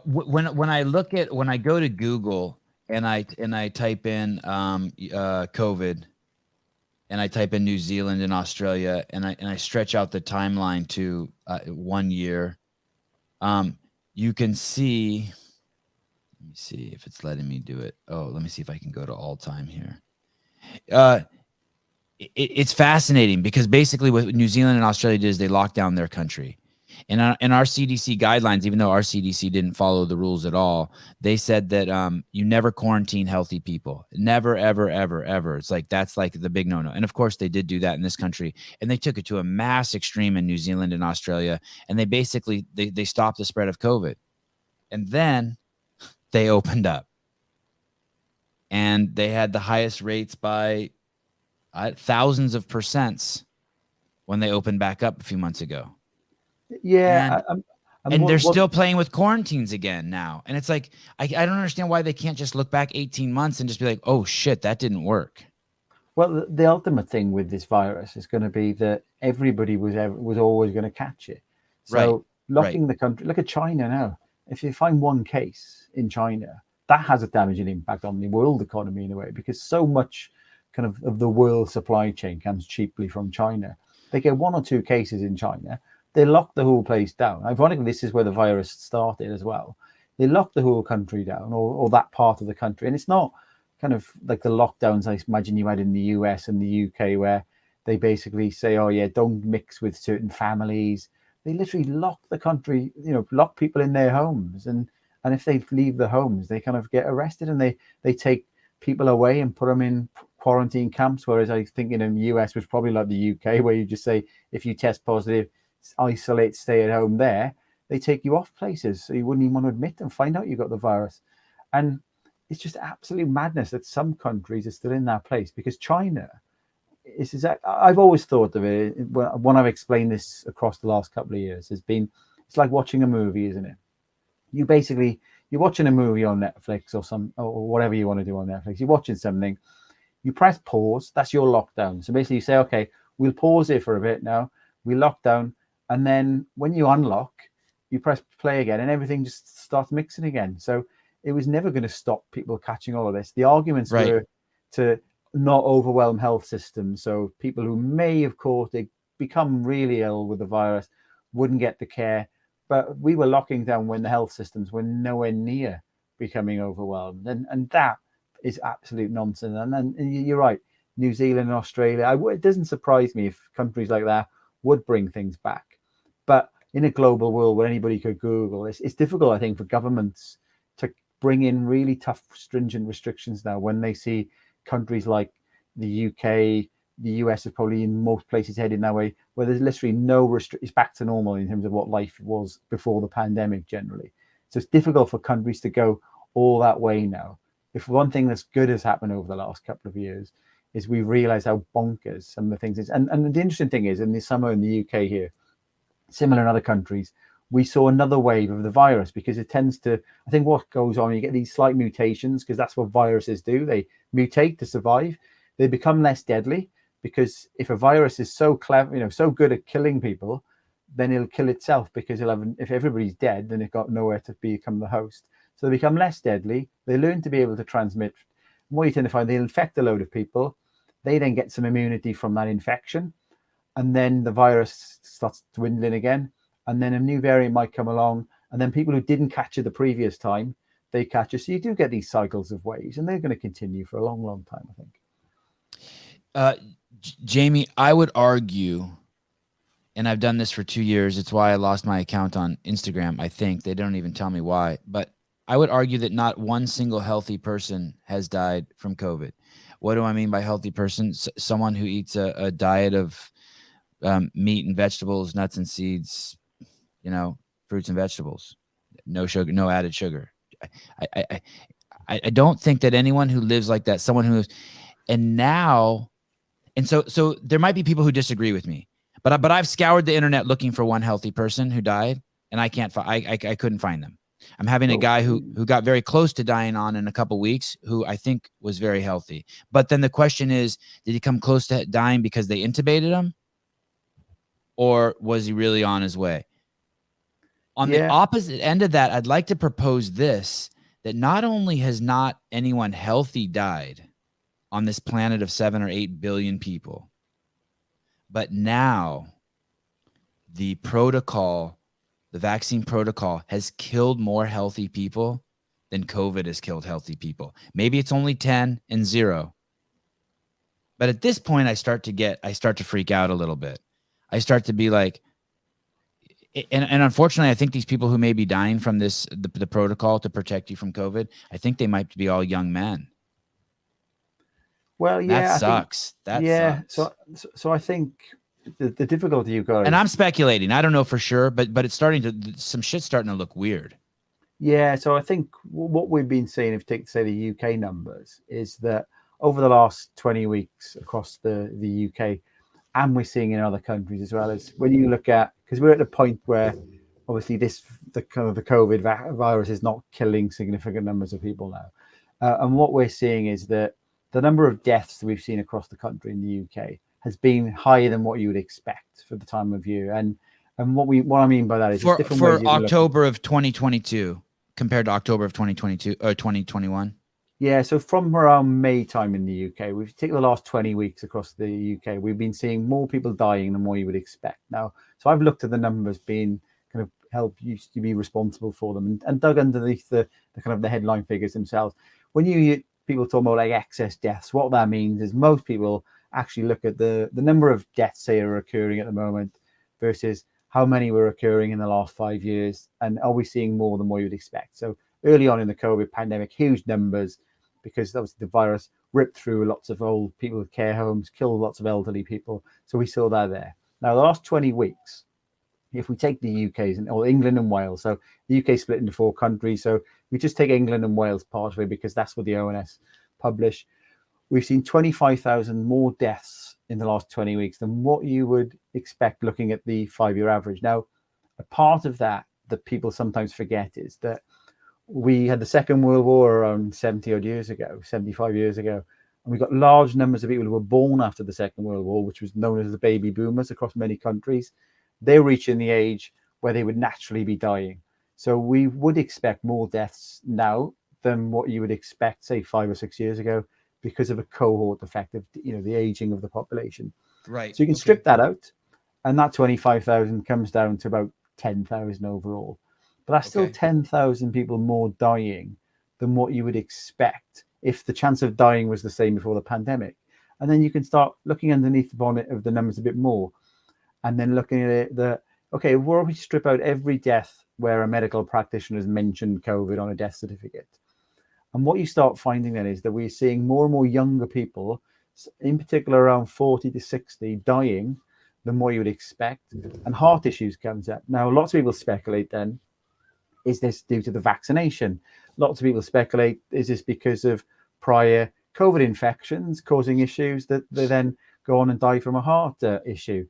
When I go to Google and I type in COVID, and I type in New Zealand and Australia, and I stretch out the timeline to 1 year, you can see. Let me see if it's letting me do it. Oh, let me see if I can go to all time here. It's fascinating because basically what New Zealand and Australia did is they locked down their country. And in our CDC guidelines, even though our CDC didn't follow the rules at all, they said that you never quarantine healthy people. Never, ever, ever, ever. It's like that's like the big no-no. And of course, they did do that in this country. And they took it to a mass extreme in New Zealand and Australia. And they basically they stopped the spread of COVID. And then they opened up. And they had the highest rates by thousands of percents when they opened back up a few months ago. Yeah, and they're still playing with quarantines again now. And it's like, I don't understand why they can't just look back 18 months and just be like, oh shit, that didn't work. Well, the ultimate thing with this virus is going to be that everybody was always going to catch it. So locking the country, look at China now. If you find one case in China, that has a damaging impact on the world economy in a way, because so much kind of the world supply chain comes cheaply from China. They get one or two cases in China. They locked the whole place down. Ironically, this is where the virus started as well. They locked the whole country down, or that part of the country. And it's not kind of like the lockdowns I imagine you had in the US and the UK, where they basically say, oh yeah, don't mix with certain families. They literally lock the country, lock people in their homes. And if they leave the homes, they kind of get arrested, and they take people away and put them in quarantine camps. Whereas I think in the US was probably like the UK, where you just say, if you test positive, isolate, stay at home there. They take you off places, so you wouldn't even want to admit and find out you got the virus. And it's just absolute madness that some countries are still in that place, because China is exactly, I've always thought of it when I've explained this across the last couple of years, it's like watching a movie, isn't it? You're watching a movie on Netflix or whatever you want to do on Netflix. You're watching something, you press pause, that's your lockdown. So basically you say, okay, we'll pause it for a bit now, we lock down. And then when you unlock, you press play again and everything just starts mixing again. So it was never going to stop people catching all of this. The arguments were to not overwhelm health systems. So people who may have caught it, become really ill with the virus, wouldn't get the care. But we were locking down when the health systems were nowhere near becoming overwhelmed. And that is absolute nonsense. And you're right, New Zealand and Australia, it doesn't surprise me if countries like that would bring things back. But in a global world where anybody could Google, it's difficult, I think, for governments to bring in really tough, stringent restrictions now when they see countries like the UK, the US is probably in most places heading that way, where there's literally no it's back to normal in terms of what life was before the pandemic generally. So it's difficult for countries to go all that way now. If one thing that's good has happened over the last couple of years is we realize how bonkers some of the things is. And the interesting thing is, in the summer in the UK here, similar in other countries, we saw another wave of the virus, because it tends to, I think what goes on, you get these slight mutations, because that's what viruses do. They mutate to survive. They become less deadly, because if a virus is so clever, so good at killing people, then it'll kill itself, because if everybody's dead, then it got nowhere to become the host. So they become less deadly. They learn to be able to transmit. What you tend to find, they'll infect a load of people. They then get some immunity from that infection. And then the virus starts dwindling again. And then a new variant might come along. And then people who didn't catch it the previous time, they catch it. So you do get these cycles of waves, and they're going to continue for a long, long time, I think. Jamie, I would argue, and I've done this for 2 years. It's why I lost my account on Instagram. I think they don't even tell me why, but I would argue that not one single healthy person has died from COVID. What do I mean by healthy person? Someone who eats a diet of meat and vegetables, nuts and seeds, fruits and vegetables, no sugar, no added sugar. I don't think that anyone who lives like that, someone who is, so there might be people who disagree with me, but I've scoured the internet looking for one healthy person who died, and I couldn't find them. I'm having a guy who got very close to dying on in a couple weeks, who I think was very healthy. But then the question is, did he come close to dying because they intubated him? Or was he really on his way? On the opposite end of that, I'd like to propose this, that not only has not anyone healthy died on this planet of 7 or 8 billion people, but now the vaccine protocol has killed more healthy people than COVID has killed healthy people. Maybe it's only 10 and 0. But at this point, I start to freak out a little bit. I start to be like, and unfortunately, I think these people who may be dying from the protocol to protect you from COVID, I think they might be all young men. Well, yeah, that sucks. Sucks. So I think the difficulty you've got, and I'm speculating, I don't know for sure, but it's some shit's starting to look weird. Yeah, so I think what we've been seeing, if you take, say, the UK numbers, is that over the last 20 weeks across the UK, and we're seeing in other countries as well, as when you look at, because we're at the point where obviously the COVID virus is not killing significant numbers of people now, and what we're seeing is that the number of deaths that we've seen across the country in the UK has been higher than what you would expect for the time of year. And what I mean by that is for October of 2022 compared to October of 2022 or 2021. Yeah, so from around May time in the UK, we've taken the last 20 weeks across the UK, we've been seeing more people dying than what you would expect now. So I've looked at the numbers being kind of help used to be responsible for them, and dug underneath the kind of the headline figures themselves. When you hear people talk about like excess deaths, what that means is most people actually look at the number of deaths, say, are occurring at the moment versus how many were occurring in the last 5 years, and are we seeing more than what you would expect? So early on in the COVID pandemic, huge numbers, because that was the virus ripped through lots of old people with care homes, killed lots of elderly people. So we saw that there. Now, the last 20 weeks, if we take the UK's or England and Wales, so the UK split into 4 countries. So we just take England and Wales part of it because that's what the ONS publish. We've seen 25,000 more deaths in the last 20 weeks than what you would expect looking at the 5-year average. Now, a part of that people sometimes forget is that we had the Second World War around 75 years ago, and we got large numbers of people who were born after the Second World War, which was known as the baby boomers across many countries. They're reaching the age where they would naturally be dying. So we would expect more deaths now than what you would expect, say, 5 or 6 years ago, because of a cohort effect of the aging of the population. Right. So you can strip that out, and that 25,000 comes down to about 10,000 overall. But that's still 10,000 people more dying than what you would expect if the chance of dying was the same before the pandemic. And then you can start looking underneath the bonnet of the numbers a bit more, and then looking at it where we strip out every death where a medical practitioner has mentioned COVID on a death certificate. And what you start finding then is that we're seeing more and more younger people, in particular around 40 to 60, dying than what you would expect. And heart issues comes up. Now, lots of people speculate then, is this due to the vaccination? Lots of people speculate, is this because of prior COVID infections causing issues that they then go on and die from a heart issue?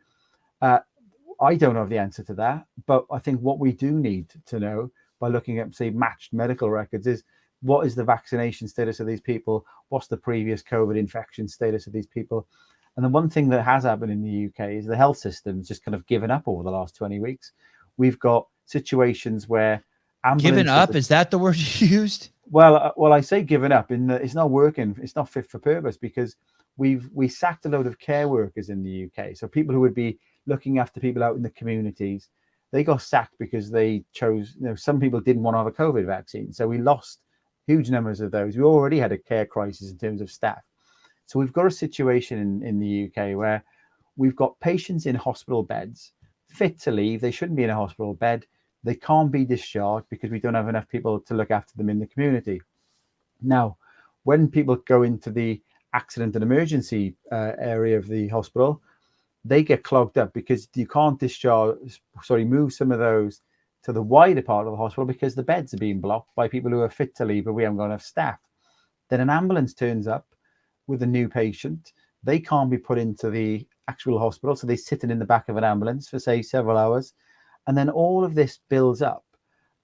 I don't have the answer to that, but I think what we do need to know by looking at, say, matched medical records is what is the vaccination status of these people? What's the previous COVID infection status of these people? And the one thing that has happened in the UK is the health system's just kind of given up over the last 20 weeks. We've got situations where Given up, is that the word you used? Well, I say given up in that it's not working. It's not fit for purpose because we sacked a load of care workers in the UK. So people who would be looking after people out in the communities, they got sacked because they chose, some people didn't want to have a COVID vaccine. So we lost huge numbers of those. We already had a care crisis in terms of staff. So we've got a situation in the UK where we've got patients in hospital beds fit to leave. They shouldn't be in a hospital bed. They can't be discharged because we don't have enough people to look after them in the community. Now, when people go into the accident and emergency area of the hospital, they get clogged up because you can't move some of those to the wider part of the hospital because the beds are being blocked by people who are fit to leave, but we haven't got enough staff. Then an ambulance turns up with a new patient. They can't be put into the actual hospital, so they're sitting in the back of an ambulance for, say, several hours. And then all of this builds up.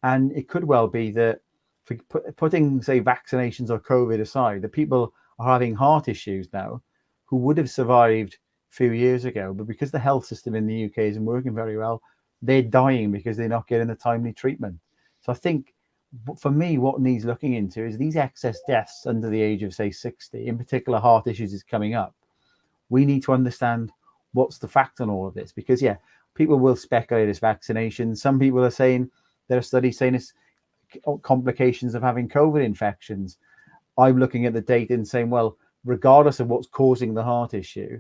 And it could well be that, for putting, say, vaccinations or COVID aside, the people are having heart issues now who would have survived a few years ago. But because the health system in the UK isn't working very well, they're dying because they're not getting the timely treatment. So I think, for me, what needs looking into is these excess deaths under the age of, say, 60, in particular, heart issues is coming up. We need to understand what's the fact on all of this because, people will speculate it's vaccination. Some people are saying, there are studies saying it's complications of having COVID infections. I'm looking at the data and saying, well, regardless of what's causing the heart issue,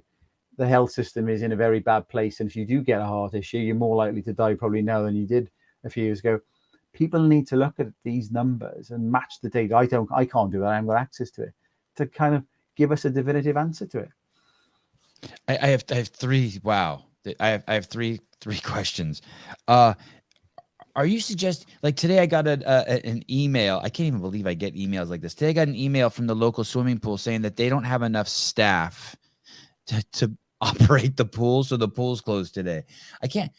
the health system is in a very bad place. And if you do get a heart issue, you're more likely to die probably now than you did a few years ago. People need to look at these numbers and match the data. I can't do that. I haven't got access to it to kind of give us a definitive answer to it. I have three. Wow. I have three questions. Are you suggesting, like, today I got an email. I can't even believe I get emails like this. Today I got an email from the local swimming pool saying that they don't have enough staff to operate the pool, so the pool's closed today. I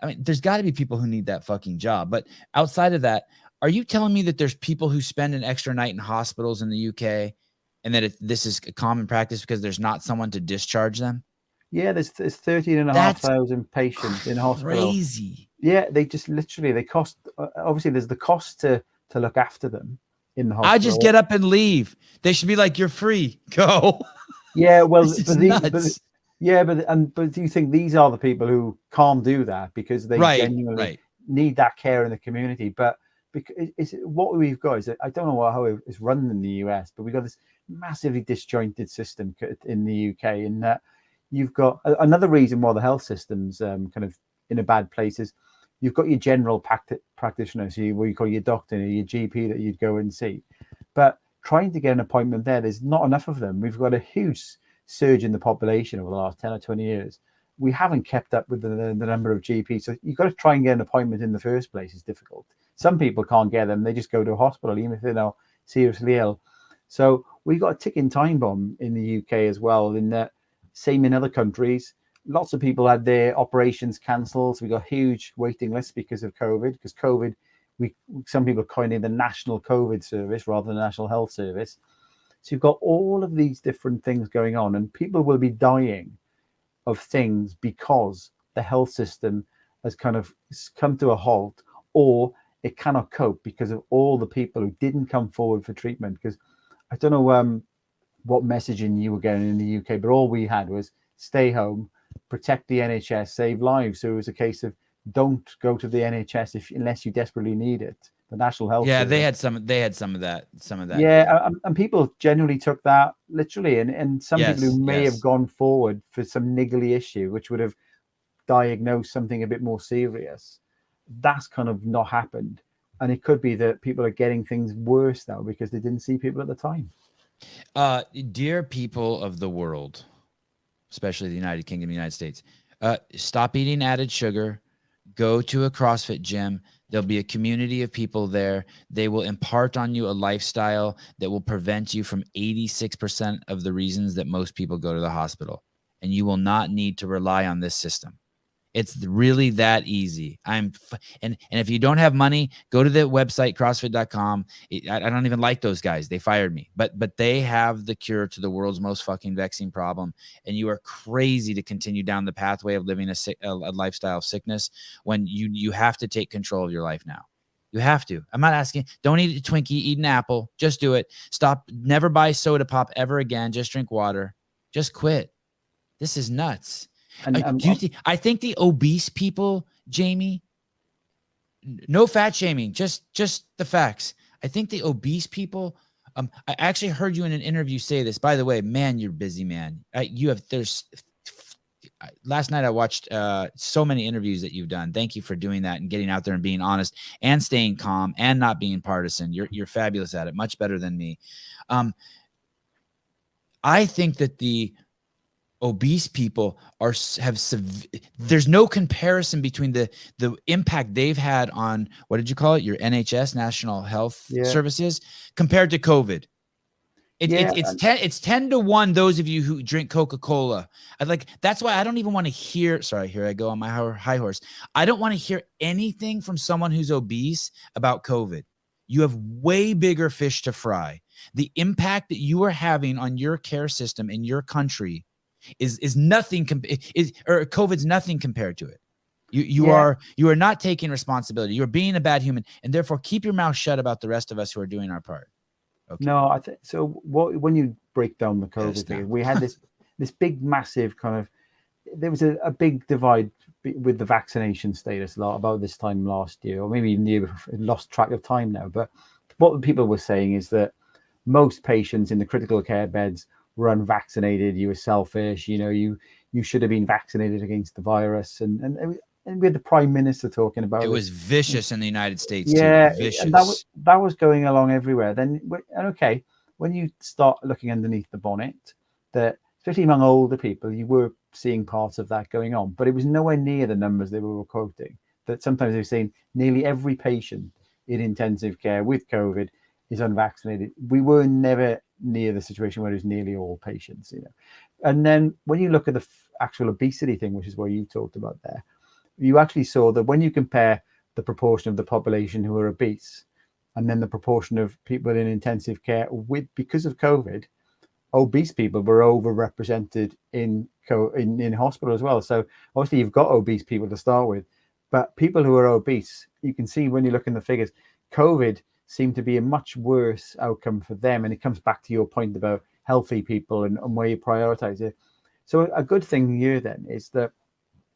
mean, there's got to be people who need that fucking job. But outside of that, are you telling me that there's people who spend an extra night in hospitals in the UK and that this is a common practice because there's not someone to discharge them? Yeah, there's 13,500 patients in hospital. Crazy. Yeah, they just they cost. Obviously, there's the cost to look after them in the hospital. I just get up and leave. They should be like, you're free. Go. Yeah, well, This is nuts. but do you think these are the people who can't do that because they genuinely need that care in the community? But because what we've got is, I don't know how it's run in the US, but we've got this massively disjointed system in the UK, in that you've got another reason why the health system's kind of in a bad place is you've got your general practitioner, so what you call your doctor, your GP that you'd go and see. But trying to get an appointment there's not enough of them. We've got a huge surge in the population over the last 10 or 20 years. We haven't kept up with the number of GPs. So you've got to try and get an appointment in the first place. It's difficult. Some people can't get them. They just go to a hospital, even if they're not seriously ill. So we've got a ticking time bomb in the UK as well, in that, same in other countries. Lots of people had their operations cancelled. So we got huge waiting lists because of COVID. Because COVID, some people coined it the National COVID Service rather than the National Health Service. So you've got all of these different things going on, and people will be dying of things because the health system has kind of come to a halt, or it cannot cope because of all the people who didn't come forward for treatment. Because I don't know what messaging you were getting in the UK, but all we had was stay home, protect the NHS, save lives. So it was a case of don't go to the NHS unless you desperately need it. The National Health Service. They had some of that. Yeah, and people generally took that literally, and some people who may have gone forward for some niggly issue, which would have diagnosed something a bit more serious, that's kind of not happened. And it could be that people are getting things worse now because they didn't see people at the time. Dear people of the world, especially the United Kingdom, United States, stop eating added sugar. Go to a CrossFit gym. There'll be a community of people there. They will impart on you a lifestyle that will prevent you from 86% of the reasons that most people go to the hospital. And you will not need to rely on this system. It's really that easy. And if you don't have money, go to the website CrossFit.com. I don't even like those guys. They fired me, but they have the cure to the world's most fucking vexing problem. And you are crazy to continue down the pathway of living a lifestyle of sickness when you have to take control of your life now. You have to. I'm not asking. Don't eat a Twinkie. Eat an apple. Just do it. Stop. Never buy soda pop ever again. Just drink water. Just quit. This is nuts. I think the obese people, Jamie, no fat shaming, just the facts. I think the obese people, I actually heard you in an interview say this, by the way, man, you're busy, man. Last night I watched so many interviews that you've done. Thank you for doing that and getting out there and being honest and staying calm and not being partisan. You're fabulous at it, much better than me. I think that the obese people there's no comparison between the impact they've had on, what did you call it, your NHS, National Health Services, compared to COVID. It's 10 to 1 those of you who drink Coca-Cola. That's why I don't even want to hear, sorry, here I go on my high horse. I don't want to hear anything from someone who's obese about COVID. You have way bigger fish to fry. The impact that you are having on your care system in your country is nothing, or COVID's nothing compared to it. You are not taking responsibility. You're being a bad human, and therefore keep your mouth shut about the rest of us who are doing our part. Okay. No, I think so. When you break down the COVID thing, we had this big, massive kind of. There was a big divide with the vaccination status about this time last year, or maybe even the year before. Lost track of time now. But what people were saying is that most patients in the critical care beds were unvaccinated. You were selfish. You should have been vaccinated against the virus, and we had the Prime Minister talking about it. Was vicious in the United States. Yeah, too. Vicious. And that was going along everywhere. When you start looking underneath the bonnet, that especially among older people, you were seeing parts of that going on, but it was nowhere near the numbers they were quoting. That sometimes they were saying nearly every patient in intensive care with COVID is unvaccinated. We were never near the situation where it was nearly all patients. And then when you look at the actual obesity thing, which is what you talked about there, you actually saw that when you compare the proportion of the population who are obese and then the proportion of people in intensive care because of COVID, obese people were overrepresented in hospital as well. So obviously you've got obese people to start with, but people who are obese, you can see when you look in the figures, COVID seemed to be a much worse outcome for them. And it comes back to your point about healthy people and where you prioritize it. So a good thing here then is that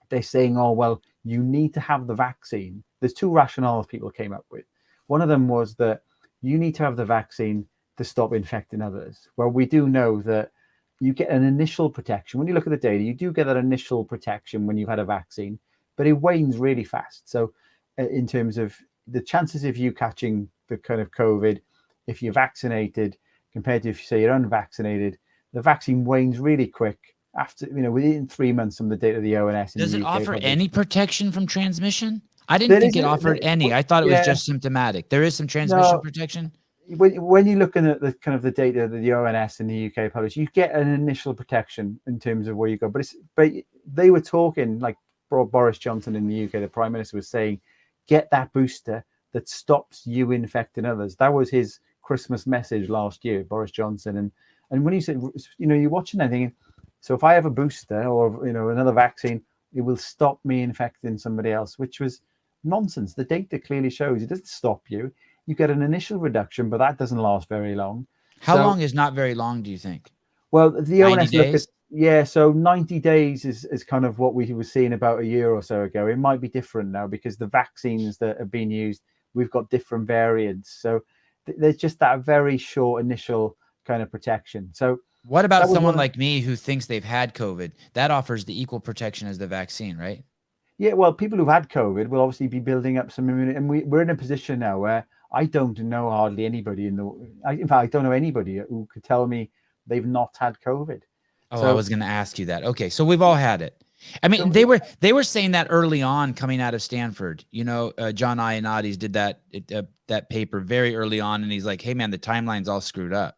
they're saying, oh, well, you need to have the vaccine. There's two rationales people came up with. One of them was that you need to have the vaccine to stop infecting others. Well, we do know that you get an initial protection. When you look at the data, you do get that initial protection when you've had a vaccine, but it wanes really fast. So in terms of the chances of you catching the kind of COVID, if you're vaccinated compared to if you say you're unvaccinated, the vaccine wanes really quick. After, within 3 months from the date of the ONS. Does it offer any protection from transmission? I didn't think it offered any. I thought it was just symptomatic. There is some transmission protection. When you're looking at the kind of the data that the ONS in the UK published, you get an initial protection in terms of where you go. But they were talking, like Boris Johnson in the UK, the Prime Minister was saying, get that booster that stops you infecting others. That was his Christmas message last year, Boris Johnson. And when you said, you're watching that thinking, so if I have a booster or another vaccine, it will stop me infecting somebody else, which was nonsense. The data clearly shows it doesn't stop you. You get an initial reduction, but that doesn't last very long. How long is not very long, do you think? Well, the ONS looked at, so 90 days is kind of what we were seeing about a year or so ago. It might be different now because the vaccines that have been used, we've got different variants. So there's just that very short initial kind of protection. So what about someone like me who thinks they've had COVID? That offers the equal protection as the vaccine, right? Yeah, well, people who've had COVID will obviously be building up some immunity. And we're in a position now where I don't know hardly anybody in fact, I don't know anybody who could tell me they've not had COVID. Oh, so, I was going to ask you that. Okay, so we've all had it. I mean, they were saying that early on coming out of Stanford. John Ioannidis did that paper very early on, and he's like, hey, man, the timeline's all screwed up.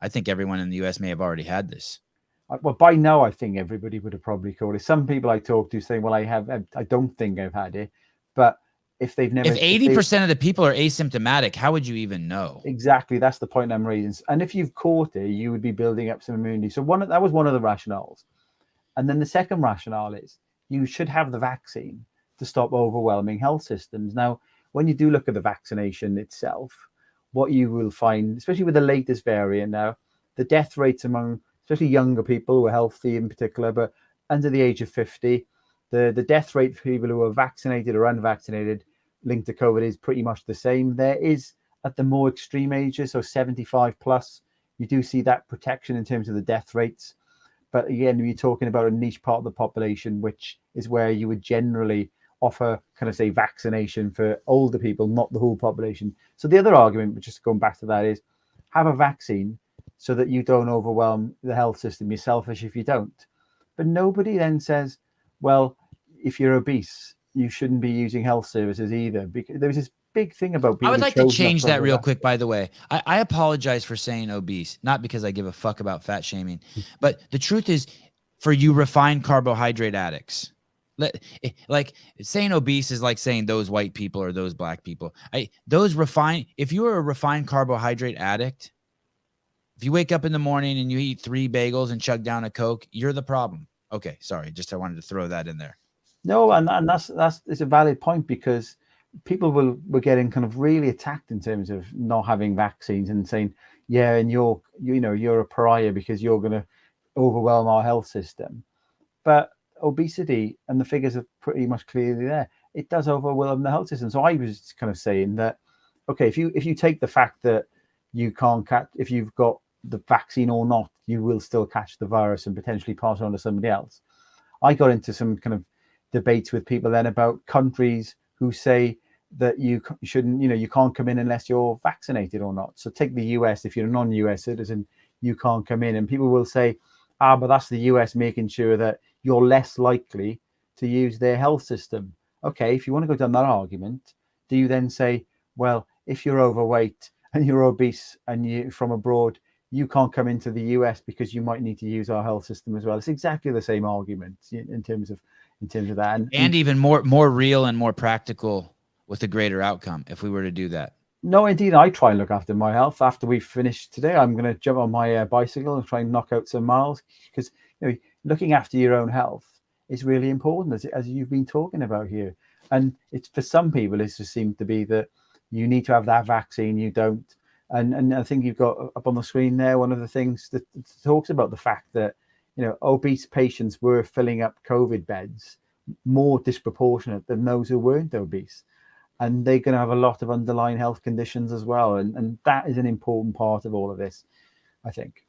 I think everyone in the U.S. may have already had this. Well, by now, I think everybody would have probably caught it. Some people I talk to say, well, I don't think I've had it. But if they've never, If 80% of the people are asymptomatic, how would you even know? exactly, that's the point I'm raising. And if you've caught it, you would be building up some immunity. So that was one of the rationales. And then the second rationale is you should have the vaccine to stop overwhelming health systems. Now, when you do look at the vaccination itself, what you will find, especially with the latest variant now, the death rates among especially younger people who are healthy in particular, but under the age of 50, the death rate for people who are vaccinated or unvaccinated linked to COVID is pretty much the same. There is at the more extreme ages, so 75 plus, you do see that protection in terms of the death rates. But again, you're talking about a niche part of the population, which is where you would generally offer kind of say vaccination for older people, not the whole population. So the other argument, just going back to that, is have a vaccine so that you don't overwhelm the health system. You're selfish if you don't. But nobody then says, well, if you're obese, you shouldn't be using health services either. Because there's this big thing about people. I would like to change that real quick, by the way. I apologize for saying obese, not because I give a fuck about fat shaming, but the truth is, for you refined carbohydrate addicts, like saying obese is like saying those white people or those black people. If you are a refined carbohydrate addict, if you wake up in the morning and you eat 3 bagels and chug down a Coke, you're the problem. Okay, sorry, I wanted to throw that in there. No, and that's it's a valid point, because people were getting kind of really attacked in terms of not having vaccines and saying, yeah, and you're a pariah because you're going to overwhelm our health system. But obesity, and the figures are pretty much clearly there, it does overwhelm the health system. So I was kind of saying that, okay, if you take the fact that you can't catch, if you've got the vaccine or not, you will still catch the virus and potentially pass it on to somebody else. I got into some kind of debates with people then about countries who say that you shouldn't, you can't come in unless you're vaccinated or not. So take the US, if you're a non-US citizen, you can't come in. And people will say, but that's the US making sure that you're less likely to use their health system. Okay, if you want to go down that argument, do you then say, well, if you're overweight and you're obese and you're from abroad, you can't come into the US because you might need to use our health system as well? It's exactly the same argument in terms of that, and even more real and more practical with a greater outcome if we were to do that. No, indeed, I try and look after my health. After we finish today, I'm going to jump on my bicycle and try and knock out some miles, because looking after your own health is really important, as you've been talking about here. And it's, for some people, it just seems to be that you need to have that vaccine, you don't. And I think you've got up on the screen there one of the things that talks about the fact that obese patients were filling up COVID beds more disproportionate than those who weren't obese. And they're going to have a lot of underlying health conditions as well. And that is an important part of all of this, I think.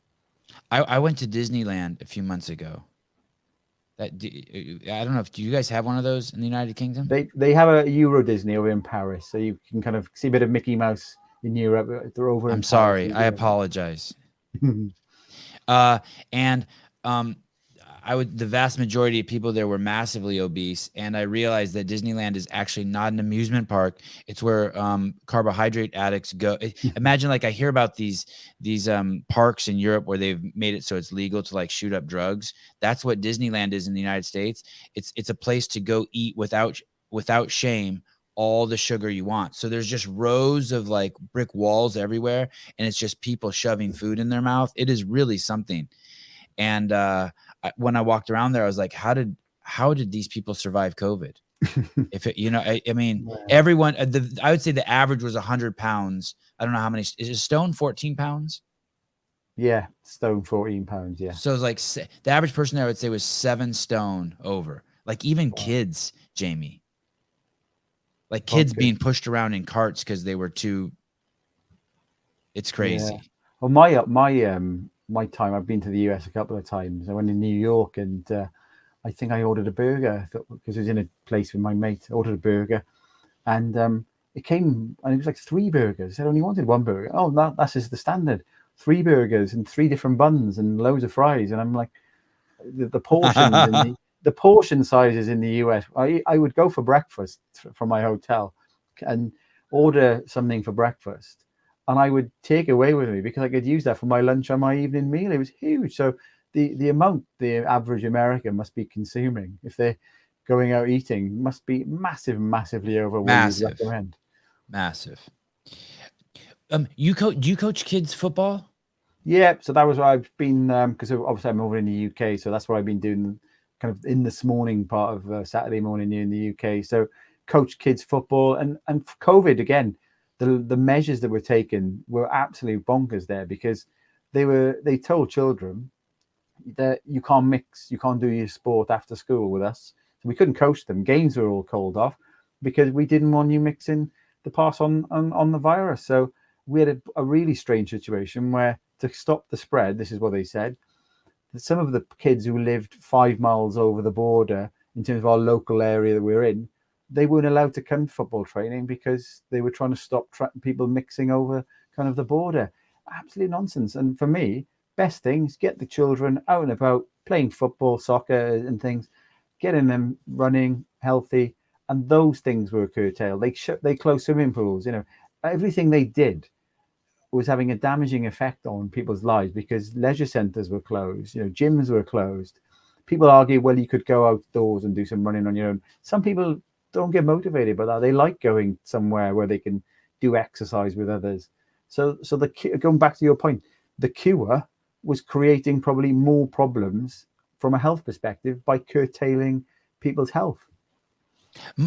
I went to Disneyland a few months ago. I don't know, do you guys have one of those in the United Kingdom? They have a Euro Disney over in Paris. So you can kind of see a bit of Mickey Mouse in Europe. They're over I'm sorry. I apologize. The vast majority of people there were massively obese, and I realized that Disneyland is actually not an amusement park. It's where carbohydrate addicts go. Imagine, like, I hear about these parks in Europe where they've made it so it's legal to like shoot up drugs. That's what Disneyland is in the United States. It's a place to go eat without shame all the sugar you want. So there's just rows of like brick walls everywhere, and it's just people shoving food in their mouth. It is really something. And when I walked around there, I was like, how did these people survive COVID? If it, I mean, everyone, I would say the average was 100 pounds. I don't know how many. Is a stone 14 pounds? Yeah, stone 14 pounds. Yeah. So it's like the average person there, I would say, was 7 stone over. Like even kids, Jamie. Like kids being pushed around in carts because they were too. It's crazy. Yeah. Well, my time, I've been to the US a couple of times. I went to New York, and I think I ordered a burger because I was in a place with my mate. I ordered a burger, and it came, and it was like 3 burgers. I said I only wanted 1 burger. Oh, that's just the standard. 3 burgers and 3 different buns and loads of fries. And I'm like, the portions the portion sizes in the US. I would go for breakfast from my hotel and order something for breakfast, and I would take it away with me because I could use that for my lunch or my evening meal. It was huge. So the amount the average American must be consuming if they're going out eating must be massively over what you'd Massive. recommend. Massive. Do you coach kids football? Yeah, so that was what I've been, because obviously I'm over in the UK, so that's what I've been doing kind of in this morning part of Saturday morning here in the UK. So coach kids football, and COVID again, the measures that were taken were absolutely bonkers there, because they told children that you can't mix, you can't do your sport after school with us. So we couldn't coach them. Games were all called off because we didn't want you mixing the pass on the virus. So we had a really strange situation where, to stop the spread, this is what they said, that some of the kids who lived 5 miles over the border in terms of our local area that we're in, they weren't allowed to come to football training because they were trying to stop people mixing over kind of the border. Absolute nonsense. And for me, best thing is get the children out and about playing football, soccer and things, getting them running healthy. And those things were curtailed. They closed swimming pools, everything they did was having a damaging effect on people's lives, because leisure centres were closed, gyms were closed. People argue, well, you could go outdoors and do some running on your own. Some people don't get motivated by that. They like going somewhere where they can do exercise with others. So going back to your point, the cure was creating probably more problems from a health perspective by curtailing people's health.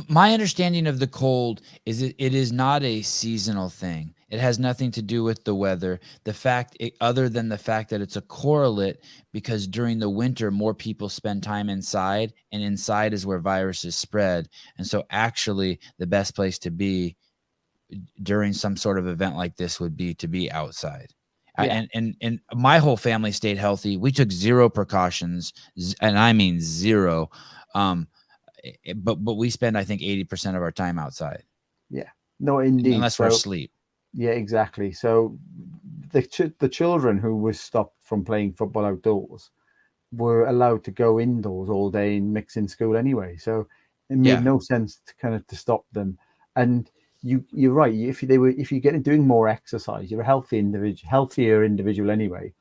My understanding of the cold is it is not a seasonal thing. It has nothing to do with the weather. Other than the fact that it's a correlate, because during the winter, more people spend time inside, and inside is where viruses spread. And so actually the best place to be during some sort of event like this would be to be outside. Yeah. And my whole family stayed healthy. We took zero precautions, and I mean zero. But we spend, I think, 80% of our time outside. Yeah, no, indeed. Unless we're asleep. Yeah, exactly. So the children who were stopped from playing football outdoors were allowed to go indoors all day and mix in school anyway. So it made no sense to stop them. And you're right. If you get doing more exercise, you're a healthier individual anyway.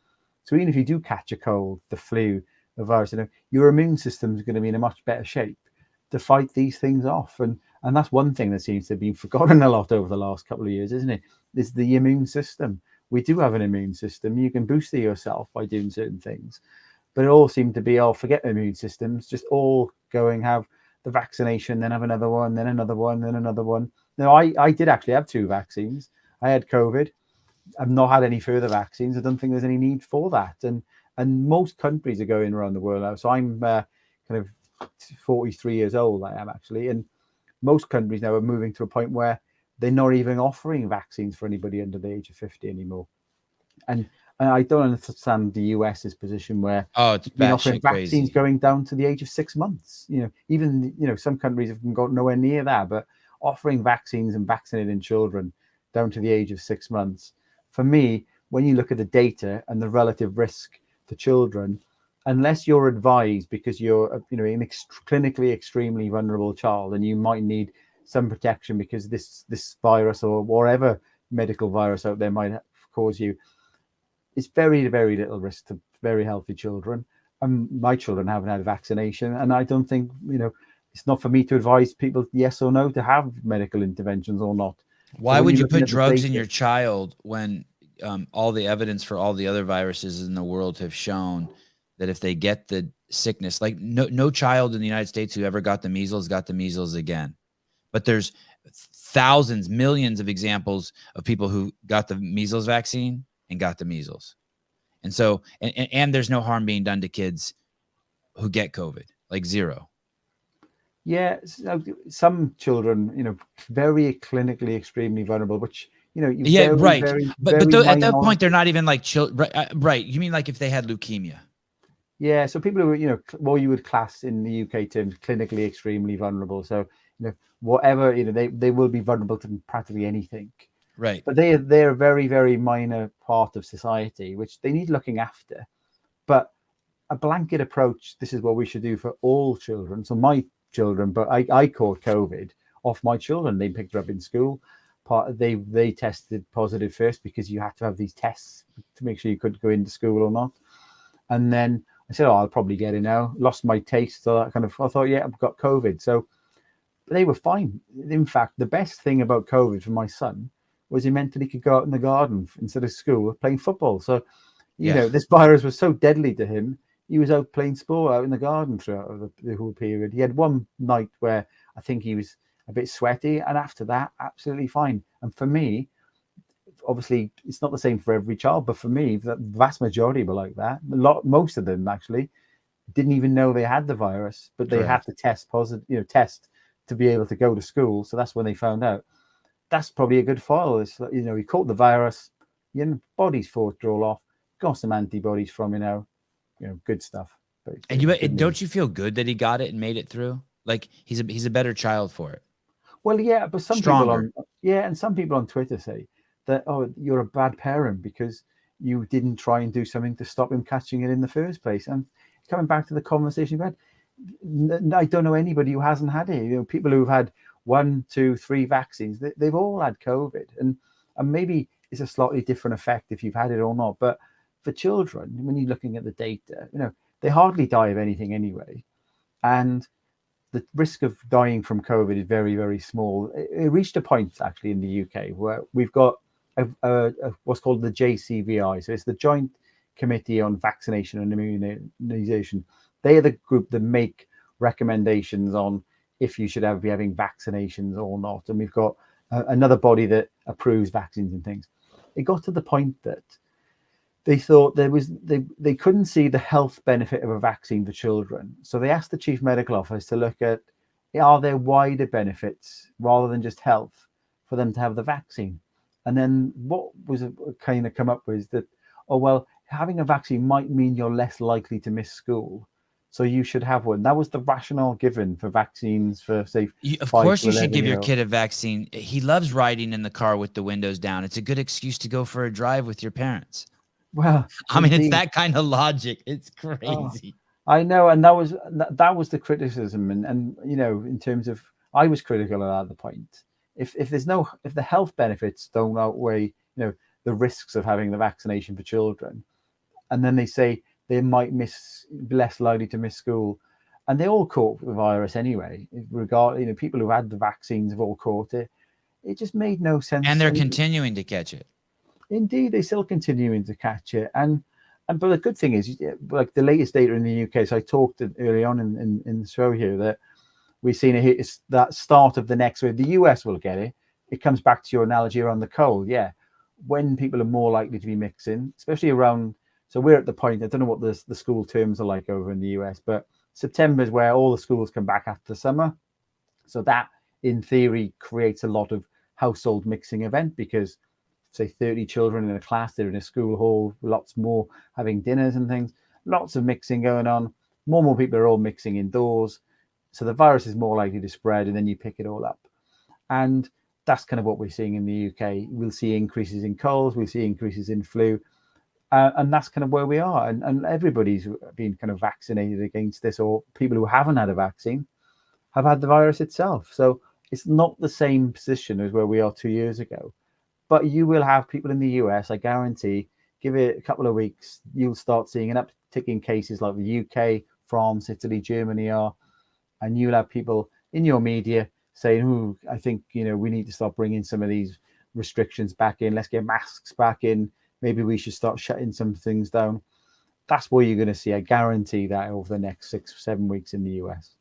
So even if you do catch a cold, the flu, the virus, your immune system is going to be in a much better shape to fight these things off. And that's one thing that seems to have been forgotten a lot over the last couple of years, isn't it? Is the immune system. We do have an immune system. You can boost it yourself by doing certain things. But it all seemed to be, forget immune systems, just all have the vaccination, then have another one, then another one, then another one. Now, I did actually have 2 vaccines. I had COVID. I've not had any further vaccines. I don't think there's any need for that. And most countries are going around the world now. So I'm kind of 43 years old, I am actually. And most countries now are moving to a point where they're not even offering vaccines for anybody under the age of 50 anymore. And I don't understand the US's position where it's been offering vaccines crazy, going down to the age of 6 months. Even some countries have got nowhere near that, but offering vaccines and vaccinating children down to the age of 6 months. For me, when you look at the data and the relative risk to children, unless you're advised because you're an clinically extremely vulnerable child and you might need some protection because this virus or whatever medical virus out there might cause you, it's very, very little risk to very healthy children. My children haven't had a vaccination, and I don't think, it's not for me to advise people yes or no to have medical interventions or not. Why would you put drugs in your child when all the evidence for all the other viruses in the world have shown that if they get the sickness, like no child in the United States who ever got the measles again. But there's thousands, millions of examples of people who got the measles vaccine and got the measles. And so, and there's no harm being done to kids who get COVID, like zero. Yeah, some children, very clinically extremely vulnerable, which, right. But at that point, they're not even like children. Right. You mean like if they had leukemia? Yeah. So people who, what you would class in the UK terms, clinically extremely vulnerable. So, whatever, they will be vulnerable to practically anything. Right. But they're a very, very minor part of society, which they need looking after. But a blanket approach, this is what we should do for all children. So my children, but I caught COVID off my children. They picked it up in school. They tested positive first because you have to have these tests to make sure you could go into school or not. And then I said, oh, I'll probably get it now. Lost my taste. So that kind of, I thought, yeah, I've got COVID. So they were fine. In fact, the best thing about COVID for my son was he meant that he could go out in the garden instead of school playing football. So, this virus was so deadly to him. He was out playing sport out in the garden throughout the whole period. He had one night where I think he was a bit sweaty, and after that, absolutely fine. And for me, obviously, it's not the same for every child, but for me, the vast majority were like that. Most of them actually didn't even know they had the virus, but they had to test positive, test to be able to go to school. So that's when they found out. That's probably a good file. It's he caught the virus, body's fought it all off, got some antibodies from good stuff. But And don't you feel good that he got it and made it through? Like he's a better child for it. Well, yeah, but some people on Twitter say that, oh, you're a bad parent because you didn't try and do something to stop him catching it in the first place. And coming back to the conversation we had, I don't know anybody who hasn't had it. People who've had 1, 2, 3 vaccines, they've all had COVID, and maybe it's a slightly different effect if you've had it or not. But for children, when you're looking at the data, they hardly die of anything anyway, and the risk of dying from COVID is very, very small. It reached a point actually in the UK where we've got what's called the JCVI. So it's the Joint Committee on Vaccination and Immunization. They are the group that make recommendations on if you should be having vaccinations or not. And we've got another body that approves vaccines and things. It got to the point that they thought they couldn't see the health benefit of a vaccine for children. So they asked the chief medical officer to look at, are there wider benefits rather than just health for them to have the vaccine? And then what was kind of come up with that, oh, well, having a vaccine might mean you're less likely to miss school. So you should have one. That was the rationale given for vaccines for, say, of course you should give your kid a vaccine. He loves riding in the car with the windows down. It's a good excuse to go for a drive with your parents. Well, I mean, it's that kind of logic. It's crazy. Oh, I know, and that was the criticism, and in terms of, I was critical at the point. If the health benefits don't outweigh the risks of having the vaccination for children, and then they say they might be less likely to miss school, and they all caught the virus anyway. People who had the vaccines have all caught it. It just made no sense. And they're continuing to catch it. Indeed, they're still continuing to catch it, but the good thing is, like the latest data in the UK. So I talked early on in the show here that we've seen it's that start of the next wave. The US will get it. It comes back to your analogy around the cold. Yeah, when people are more likely to be mixing, especially around. So we're at the point. I don't know what the school terms are like over in the US, but September is where all the schools come back after the summer. So that, in theory, creates a lot of household mixing event because, say, 30 children in a class, they're in a school hall, lots more having dinners and things, lots of mixing going on. More and more people are all mixing indoors. So the virus is more likely to spread, and then you pick it all up. And that's kind of what we're seeing in the UK. We'll see increases in colds, we'll see increases in flu. And that's kind of where we are. And everybody's been kind of vaccinated against this, or people who haven't had a vaccine have had the virus itself. So it's not the same position as where we are 2 years ago. But you will have people in the US, I guarantee, give it a couple of weeks, you'll start seeing an uptick in cases like the UK, France, Italy, Germany are. And you'll have people in your media saying, "Ooh, I think, we need to start bringing some of these restrictions back in. Let's get masks back in. Maybe we should start shutting some things down." That's what you're going to see. I guarantee that over the next 6 or 7 weeks in the US.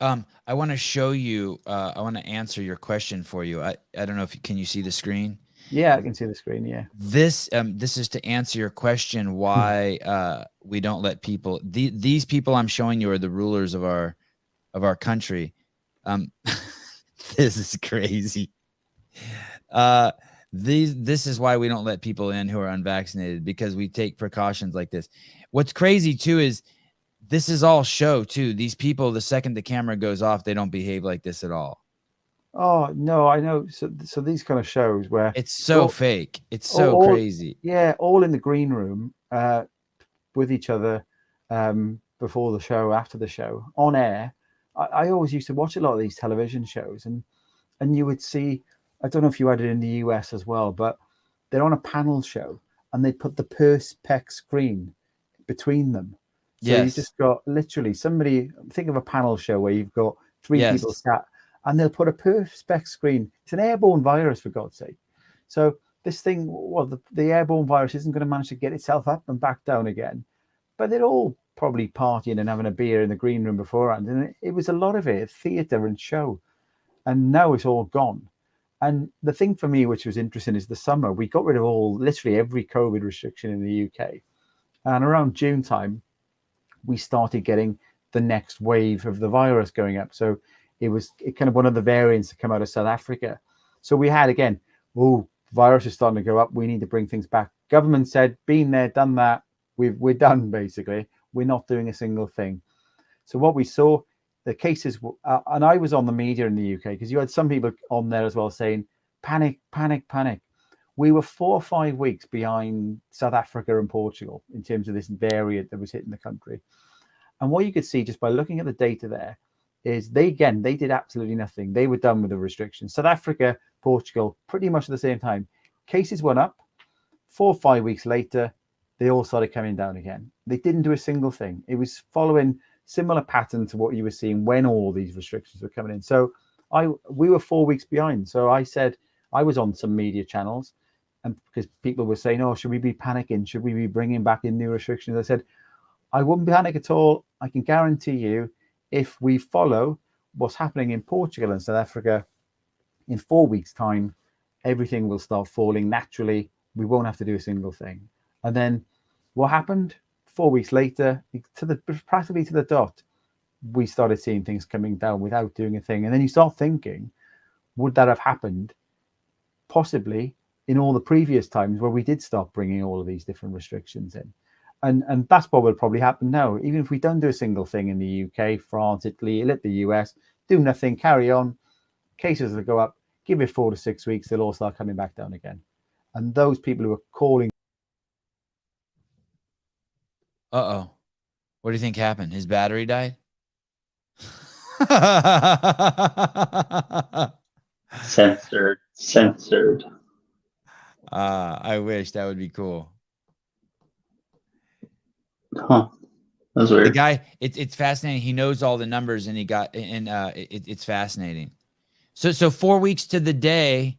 I want to show you. I want to answer your question for you. I don't know can you see the screen? Yeah, I can see the screen. Yeah. This is to answer your question why we don't let people. These people I'm showing you are the rulers of our country. This is crazy. This is why we don't let people in who are unvaccinated, because we take precautions like this. What's crazy too is this is all show too. These people, the second the camera goes off, they don't behave like this at all. Oh no, I know. So these kind of shows where it's so fake. It's so crazy. Yeah, all in the green room with each other before the show, after the show, on air. I always used to watch a lot of these television shows, and you would see. I don't know if you had it in the US as well, but they're on a panel show and they put the Perspex screen between them. So you Yes. just got literally somebody, think of a panel show where you've got three Yes. people sat and they'll put a perspex screen. It's an airborne virus, for God's sake. So this thing, well, the airborne virus isn't going to manage to get itself up and back down again. But they're all probably partying and having a beer in the green room beforehand. And it was a lot of it, theatre and show. And now it's all gone. And the thing for me, which was interesting, is the summer, we got rid of literally every COVID restriction in the UK. And around June time, we started getting the next wave of the virus going up. So it was kind of one of the variants to come out of South Africa. So we had, again, virus is starting to go up. We need to bring things back. Government said, been there, done that. We're done, basically. We're not doing a single thing. So what we saw, the cases, and I was on the media in the UK, because you had some people on there as well saying, panic, panic, panic. We were 4 or 5 weeks behind South Africa and Portugal in terms of this variant that was hitting the country. And what you could see just by looking at the data there is they did absolutely nothing. They were done with the restrictions. South Africa, Portugal, pretty much at the same time. Cases went up. 4 or 5 weeks later, they all started coming down again. They didn't do a single thing. It was following similar pattern to what you were seeing when all these restrictions were coming in. So we were 4 weeks behind. So I said, I was on some media channels, and because people were saying, oh, should we be panicking? Should we be bringing back in new restrictions? I said, I wouldn't panic at all. I can guarantee you, if we follow what's happening in Portugal and South Africa, in 4 weeks' time, everything will start falling naturally. We won't have to do a single thing. And then what happened? 4 weeks later, practically to the dot, we started seeing things coming down without doing a thing. And then you start thinking, would that have happened possibly in all the previous times where we did start bringing all of these different restrictions in? And that's what will probably happen now. Even if we don't do a single thing in the UK, France, Italy, the US, do nothing, carry on, cases will go up, give it 4 to 6 weeks, they'll all start coming back down again. And those people who are calling. Uh-oh. What do you think happened? His battery died? Censored. I wish. That would be cool. Huh. That's weird. The guy, it's fascinating. He knows all the numbers, and it's fascinating. So 4 weeks to the day,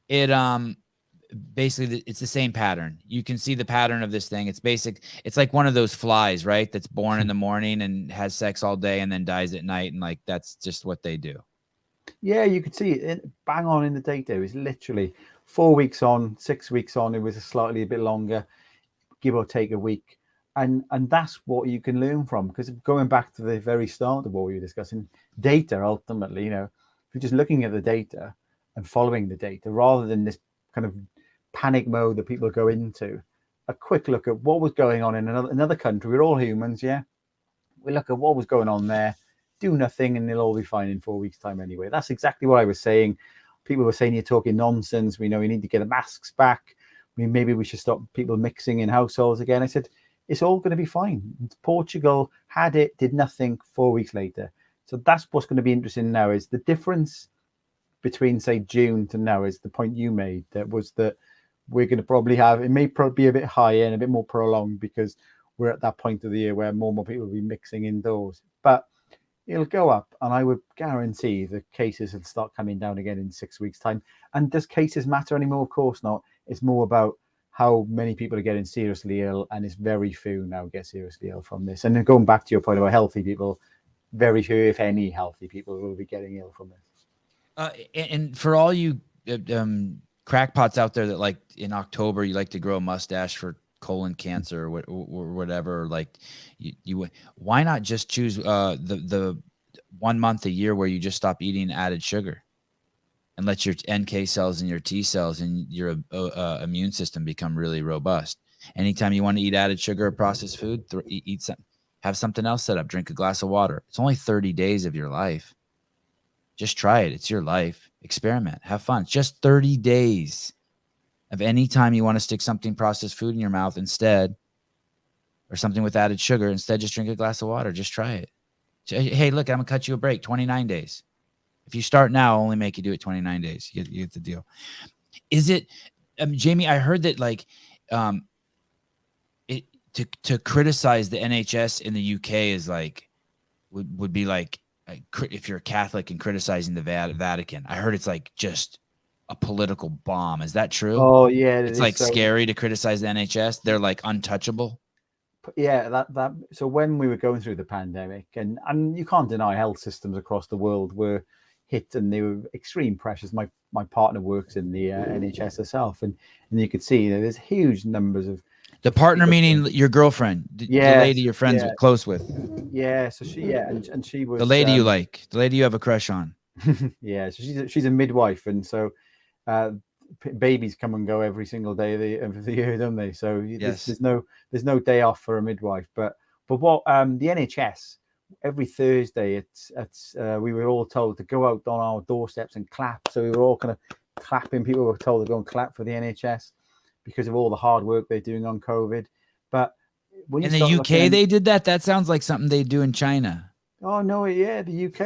it basically it's the same pattern. You can see the pattern of this thing. It's like one of those flies, right? That's born in the morning and has sex all day and then dies at night, and like that's just what they do. Yeah, you could see it bang on in the data. It was literally 4 weeks on, 6 weeks on. It was a bit longer, give or take a week. And that's what you can learn from, because going back to the very start of what we were discussing, data ultimately, if you're just looking at the data and following the data rather than this kind of panic mode that people go into, a quick look at what was going on in another country. We're all humans, yeah. We look at what was going on there, do nothing, and they'll all be fine in 4 weeks' time anyway. That's exactly what I was saying. People were saying you're talking nonsense. We know we need to get the masks back. Maybe we should stop people mixing in households again. I said, it's all going to be fine. Portugal had it, did nothing 4 weeks later. So that's what's going to be interesting now, is the difference between, say, June to now is the point you made. That was that we're going to probably have, it may be a bit higher and a bit more prolonged because we're at that point of the year where more and more people will be mixing indoors. But it'll go up, and I would guarantee the cases will start coming down again in 6 weeks' time. And does cases matter anymore? Of course not. It's more about how many people are getting seriously ill, and it's very few now get seriously ill from this. And then going back to your point about healthy people, very few, if any, healthy people will be getting ill from this. And for all you crackpots out there that, like, in October you like to grow a mustache for colon cancer or whatever, like you why not just choose the 1 month a year where you just stop eating added sugar and let your NK cells and your T cells and your immune system become really robust? Anytime you want to eat added sugar or processed food, eat some, have something else set up, drink a glass of water. It's only 30 days of your life. Just try it. It's your life. Experiment. Have fun. It's just 30 days of any time you want to stick something processed food in your mouth instead, or something with added sugar. Instead, just drink a glass of water. Just try it. Hey, look, I'm going to cut you a break. 29 days. If you start now, I'll only make you do it 29 days. You get the deal. Is it, Jamie, I heard that, like, to to criticize the NHS in the UK is like would be like if you're a Catholic and criticizing the Vatican. I heard it's like just a political bomb. Is that true? Oh yeah, It's like scary to criticize the NHS. They're like untouchable. Yeah, that. So when we were going through the pandemic, and you can't deny health systems across the world were hit, and they were extreme pressures. My partner works in the NHS herself, and you could see there's huge numbers of the partner, meaning your girlfriend, the lady you're friends with, close with. Yeah, so and she was the lady you like, the lady you have a crush on. Yeah, so she's a midwife, and so babies come and go every single day of the year, don't they? So there's no day off for a midwife. But what the NHS every Thursday it's we were all told to go out on our doorsteps and clap. So we were all kind of clapping. People were told to go and clap for the NHS because of all the hard work they're doing on COVID. But when in the UK they did that. That sounds like something they do in China. Oh no! Yeah, the UK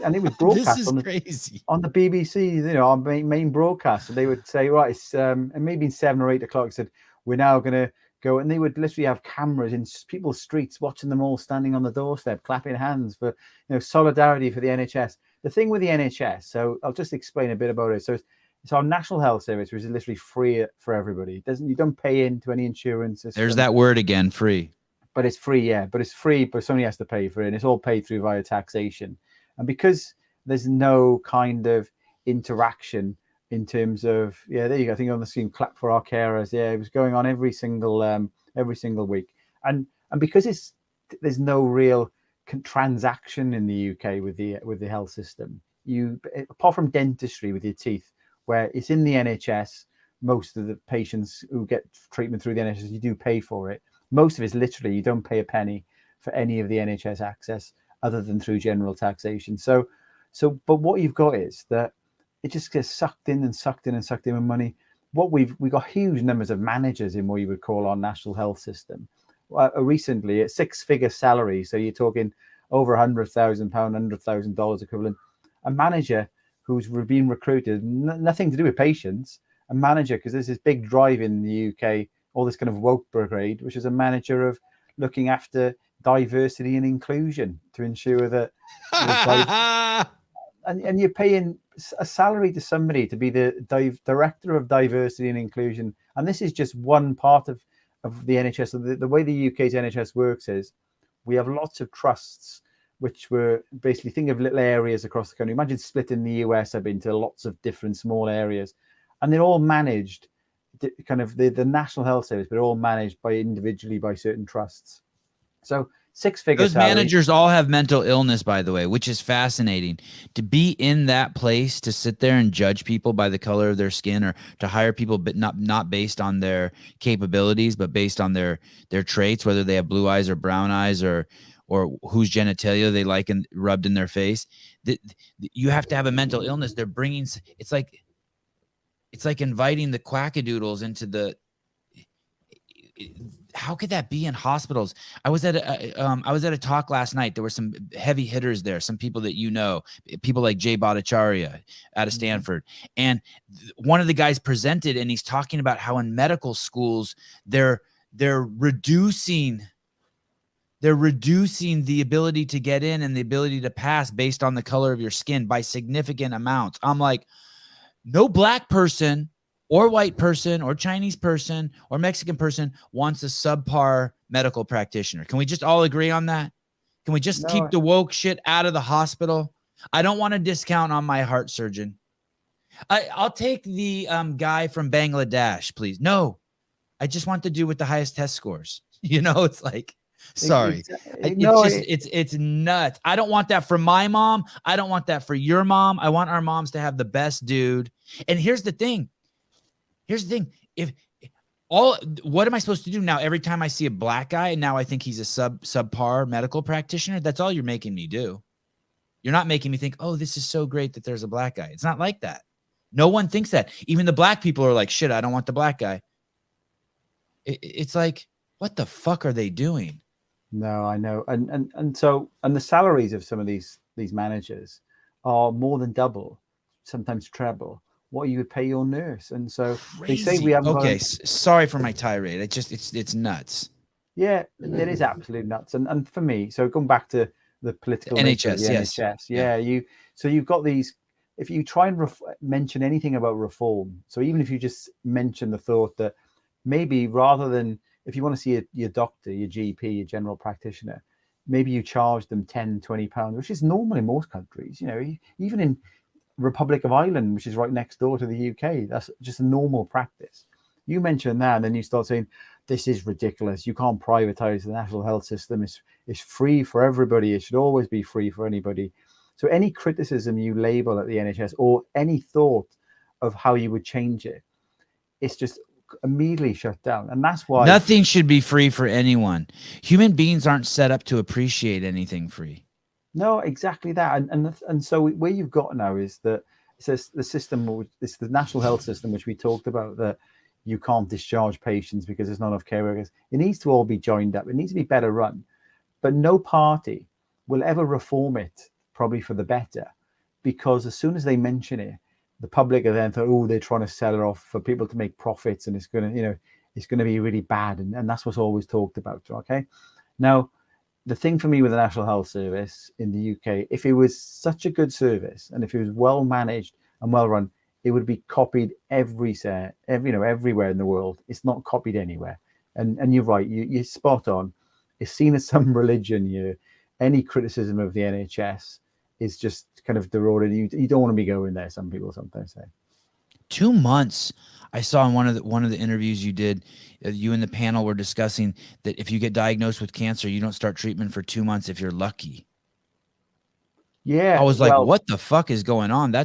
and it was broadcast this is crazy on the BBC. Our main broadcast. So they would say, right, it's and maybe 7 or 8 o'clock. Said we're now going to go, and they would literally have cameras in people's streets, watching them all standing on the doorstep, clapping hands for solidarity for the NHS. The thing with the NHS, so I'll just explain a bit about it. So it's our National Health Service, which is literally free for everybody. You don't pay into any insurance system. There's that word again, free. But it's free, yeah. But it's free, but somebody has to pay for it. And it's all paid through via taxation. And because there's no kind of interaction in terms of, there you go. I think on the screen, clap for our carers. Yeah, it was going on every single week. And because there's no real transaction in the UK with the health system. You, apart from dentistry with your teeth, where it's in the NHS, most of the patients who get treatment through the NHS, you do pay for it. Most of it's literally you don't pay a penny for any of the NHS access other than through general taxation. So, but what you've got is that it just gets sucked in with money. What we've got huge numbers of managers in what you would call our national health system. Recently, a 6-figure salary, so you're talking over £100,000, $100,000 equivalent. A manager who's been recruited, nothing to do with patients. A manager, because there's this big drive in the UK. All this kind of woke brigade, which is a manager of looking after diversity and inclusion to ensure that and you're paying a salary to somebody to be the director of diversity and inclusion. And this is just one part of the NHS. So the way the UK's NHS works is we have lots of trusts, which were basically, think of little areas across the country. Imagine splitting the US up into lots of different small areas, and they're all managed kind of the National Health Service, but all managed individually by certain trusts. So 6-figure those salary. Managers all have mental illness, by the way, which is fascinating. To be in that place, to sit there and judge people by the color of their skin, or to hire people but not based on their capabilities, but based on their traits, whether they have blue eyes or brown eyes, or whose genitalia they like and rubbed in their face. You have to have a mental illness. They're bringing, it's like inviting the quackadoodles into the. How could that be in hospitals? I was at a talk last night. There were some heavy hitters there, some people that people like Jay Bhattacharya out of Stanford. And one of the guys presented, and he's talking about how in medical schools they're reducing the ability to get in and the ability to pass based on the color of your skin by significant amounts. I'm like, no black person or white person or Chinese person or Mexican person wants a subpar medical practitioner. Can we just all agree on that? Can we just keep the woke shit out of the hospital? I don't want a discount on my heart surgeon. I'll take the guy from Bangladesh, please. No, I just want the dude with the highest test scores. It's like, sorry. It's nuts. I don't want that for my mom. I don't want that for your mom. I want our moms to have the best dude. And here's the thing. What am I supposed to do now? Every time I see a black guy, now I think he's a subpar medical practitioner. That's all you're making me do. You're not making me think, oh, this is so great that there's a black guy. It's not like that. No one thinks that. Even the black people are like, shit, I don't want the black guy. It's like, what the fuck are they doing? No, I know. And so the salaries of some of these managers are more than double, sometimes treble what you would pay your nurse. And so Crazy. They say we haven't. Okay, sorry for my tirade. It's nuts. Yeah, it is absolute nuts. And for me, so going back to the political nature of the NHS, yes. NHS, you've got these. If you try and mention anything about reform, so even if you just mention the thought that maybe rather than if you want to see your doctor, your GP, your general practitioner, maybe you charge them 10, 20 pounds, which is normal in most countries. Even in Republic of Ireland, which is right next door to the UK, that's just a normal practice. You mention that, and then you start saying, this is ridiculous. You can't privatize the national health system. It's free for everybody. It should always be free for anybody. So any criticism you label at the NHS or any thought of how you would change it, it's just immediately shut down. And that's why nothing should be free for anyone. Human beings aren't set up to appreciate anything free. No, exactly that. And so where you've got now is that it says the system, it's the national health system, which we talked about, that you can't discharge patients because there's not enough care workers. It needs to all be joined up. It needs to be better run. But no party will ever reform it, probably for the better, because as soon as they mention it, the public are then thought, oh, they're trying to sell it off for people to make profits, and it's going to be really bad, and that's what's always talked about. Okay, now the thing for me with the National Health Service in the UK, if it was such a good service and if it was well managed and well run, it would be copied everywhere in the world. It's not copied anywhere, and you're right, you're spot on. It's seen as some religion here. Any criticism of the NHS is just kind of derogated. You don't want to be going there. Some people sometimes say. 2 months. I saw in one of the interviews you did, you and the panel were discussing that if you get diagnosed with cancer, you don't start treatment for 2 months if you're lucky. Yeah, I was like, what the fuck is going on?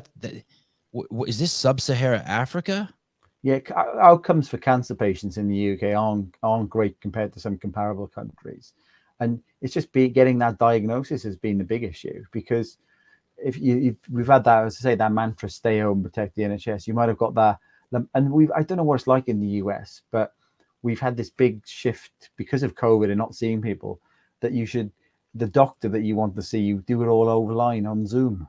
Is this sub-Sahara Africa? Yeah, outcomes for cancer patients in the UK aren't great compared to some comparable countries, and it's just getting that diagnosis has been the big issue, because if we've had that, as I say, that mantra, stay home, protect the NHS. You might have got that, and I don't know what it's like in the US, but we've had this big shift because of COVID and not seeing people, that the doctor that you want to see, you do it all over line on Zoom.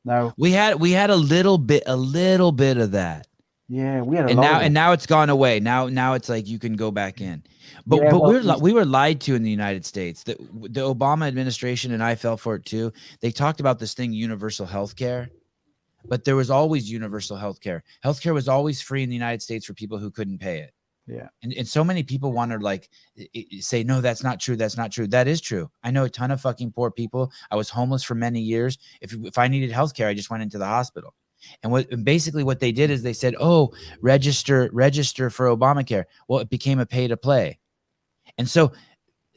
Now we had a little bit of that. Yeah, we had and now it's gone away. Now it's like you can go back in, but we were lied to in the United States. The Obama administration, and I fell for it too. They talked about this thing, universal health care, but there was always universal health care. Healthcare was always free in the United States for people who couldn't pay it. Yeah, and so many people want to say, no, that's not true. That's not true. That is true. I know a ton of fucking poor people. I was homeless for many years. If I needed healthcare, I just went into the hospital. And basically what they did is they said, oh, register for Obamacare. Well, it became a pay to play. And so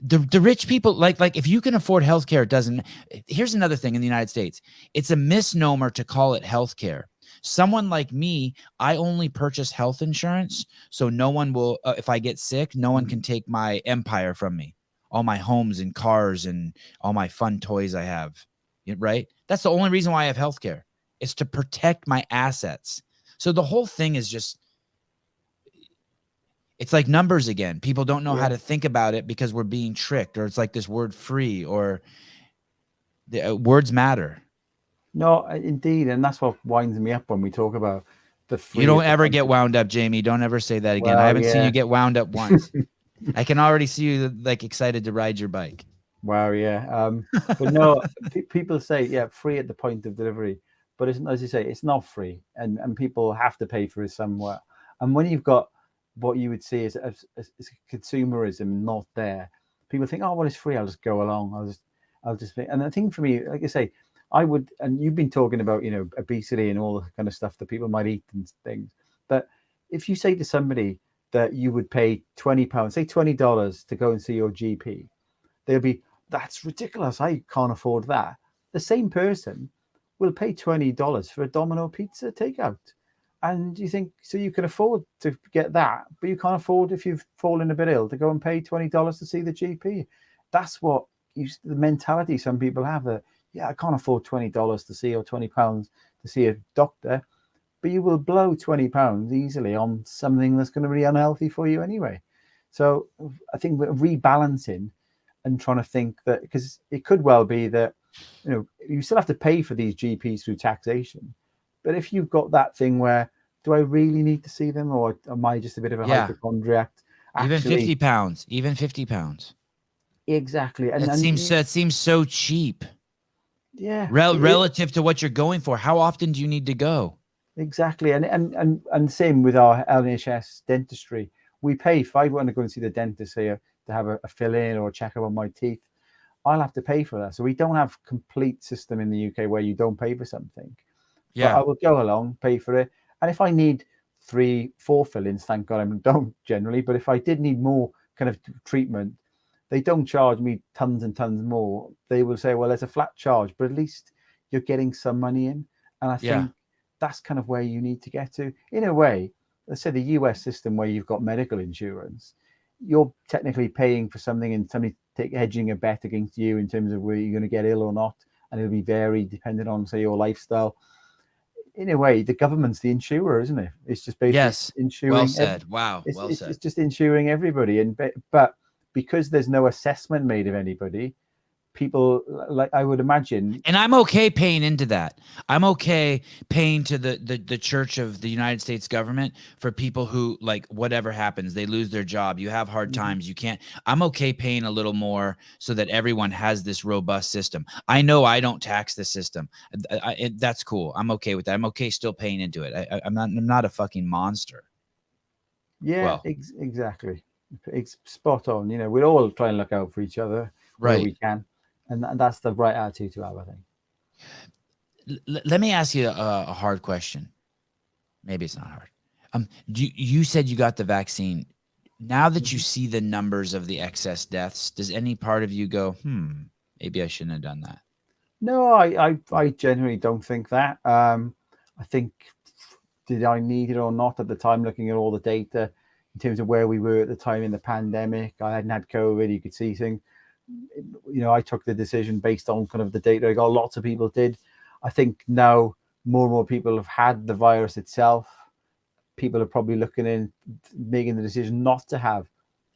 the rich people, like if you can afford healthcare, it doesn't. Here's another thing in the United States. It's a misnomer to call it healthcare. Someone like me, I only purchase health insurance. So no one will, if I get sick, no one can take my empire from me. All my homes and cars and all my fun toys I have, right? That's the only reason why I have healthcare. Is to protect my assets. So the whole thing is just, it's like numbers again. People don't know how to think about it because we're being tricked, or it's like this word free, or the words matter. No, indeed. And that's what winds me up when we talk about the free. You don't ever get wound up, Jamie. Don't ever say that again. I haven't seen you get wound up once. I can already see you like excited to ride your bike. Wow. Yeah. But no, people say, free at the point of delivery. But it's, as you say, it's not free, and people have to pay for it somewhere. And when you've got what you would see as consumerism not there, people think, oh, well, it's free. I'll just go along. I'll just. And the thing for me, like I say, I would. And you've been talking about obesity and all the kind of stuff that people might eat and things. But if you say to somebody that you would pay £20, say $20 to go and see your GP, they'll be, that's ridiculous. I can't afford that. The same person will pay $20 for a Domino pizza takeout, and you think, so you can afford to get that, but you can't afford, if you've fallen a bit ill, to go and pay $20 to see the GP. That's what the mentality some people have, that I can't afford $20 to see, or £20 to see a doctor, but you will blow £20 easily on something that's going to be unhealthy for you anyway. So I think we're rebalancing and trying to think that, because it could well be that you still have to pay for these GPs through taxation. But if you've got that thing where, do I really need to see them, or am I just a bit of a hypochondriac? Even actually, 50 pounds, even 50 pounds. exactly. And That seems so cheap. yeah, Relative to what you're going for. How often do you need to go? exactly. And same with our NHS dentistry. We pay, if I want to go and see the dentist here to have a fill in or a checkup on my teeth, I'll have to pay for that. So we don't have complete system in the UK where you don't pay for something. But Yeah. I will go along, pay for it. And if I need 3, 4 fill-ins, thank God I don't generally, but if I did need more kind of treatment, they don't charge me tons and tons more. They will say, well, there's a flat charge, but at least you're getting some money in. And I think that's kind of where you need to get to. In a way, let's say the US system where you've got medical insurance, you're technically paying for something and somebody hedging a bet against you in terms of whether you're going to get ill or not. And it'll be varied depending on, say, your lifestyle. In a way, the government's the insurer, isn't it? It's just basically insuring. Well said. Wow. It's just insuring everybody. But because there's no assessment made of anybody, people, like I would imagine. And I'm okay paying into that. I'm okay paying to the Church of the United States government for people who, like, whatever happens, they lose their job, you have hard times, you can't. I'm okay paying a little more so that everyone has this robust system. I know I don't tax the system. That's cool. I'm okay with that. I'm okay still paying into it. I'm not a fucking monster. Yeah, well, exactly. It's spot on. You know, we're all trying to look out for each other where we can. And that's the right attitude to have, I think. Let me ask you a hard question. Maybe it's not hard. You said you got the vaccine. Now that you see the numbers of the excess deaths, does any part of you go, maybe I shouldn't have done that? No, I genuinely don't think that. I think, did I need it or not at the time, looking at all the data in terms of where we were at the time in the pandemic? I hadn't had COVID. You could see things. You know, I took the decision based on kind of the data I got. Lots of people did. I think now more and more people have had the virus itself. People are probably looking in, making the decision not to have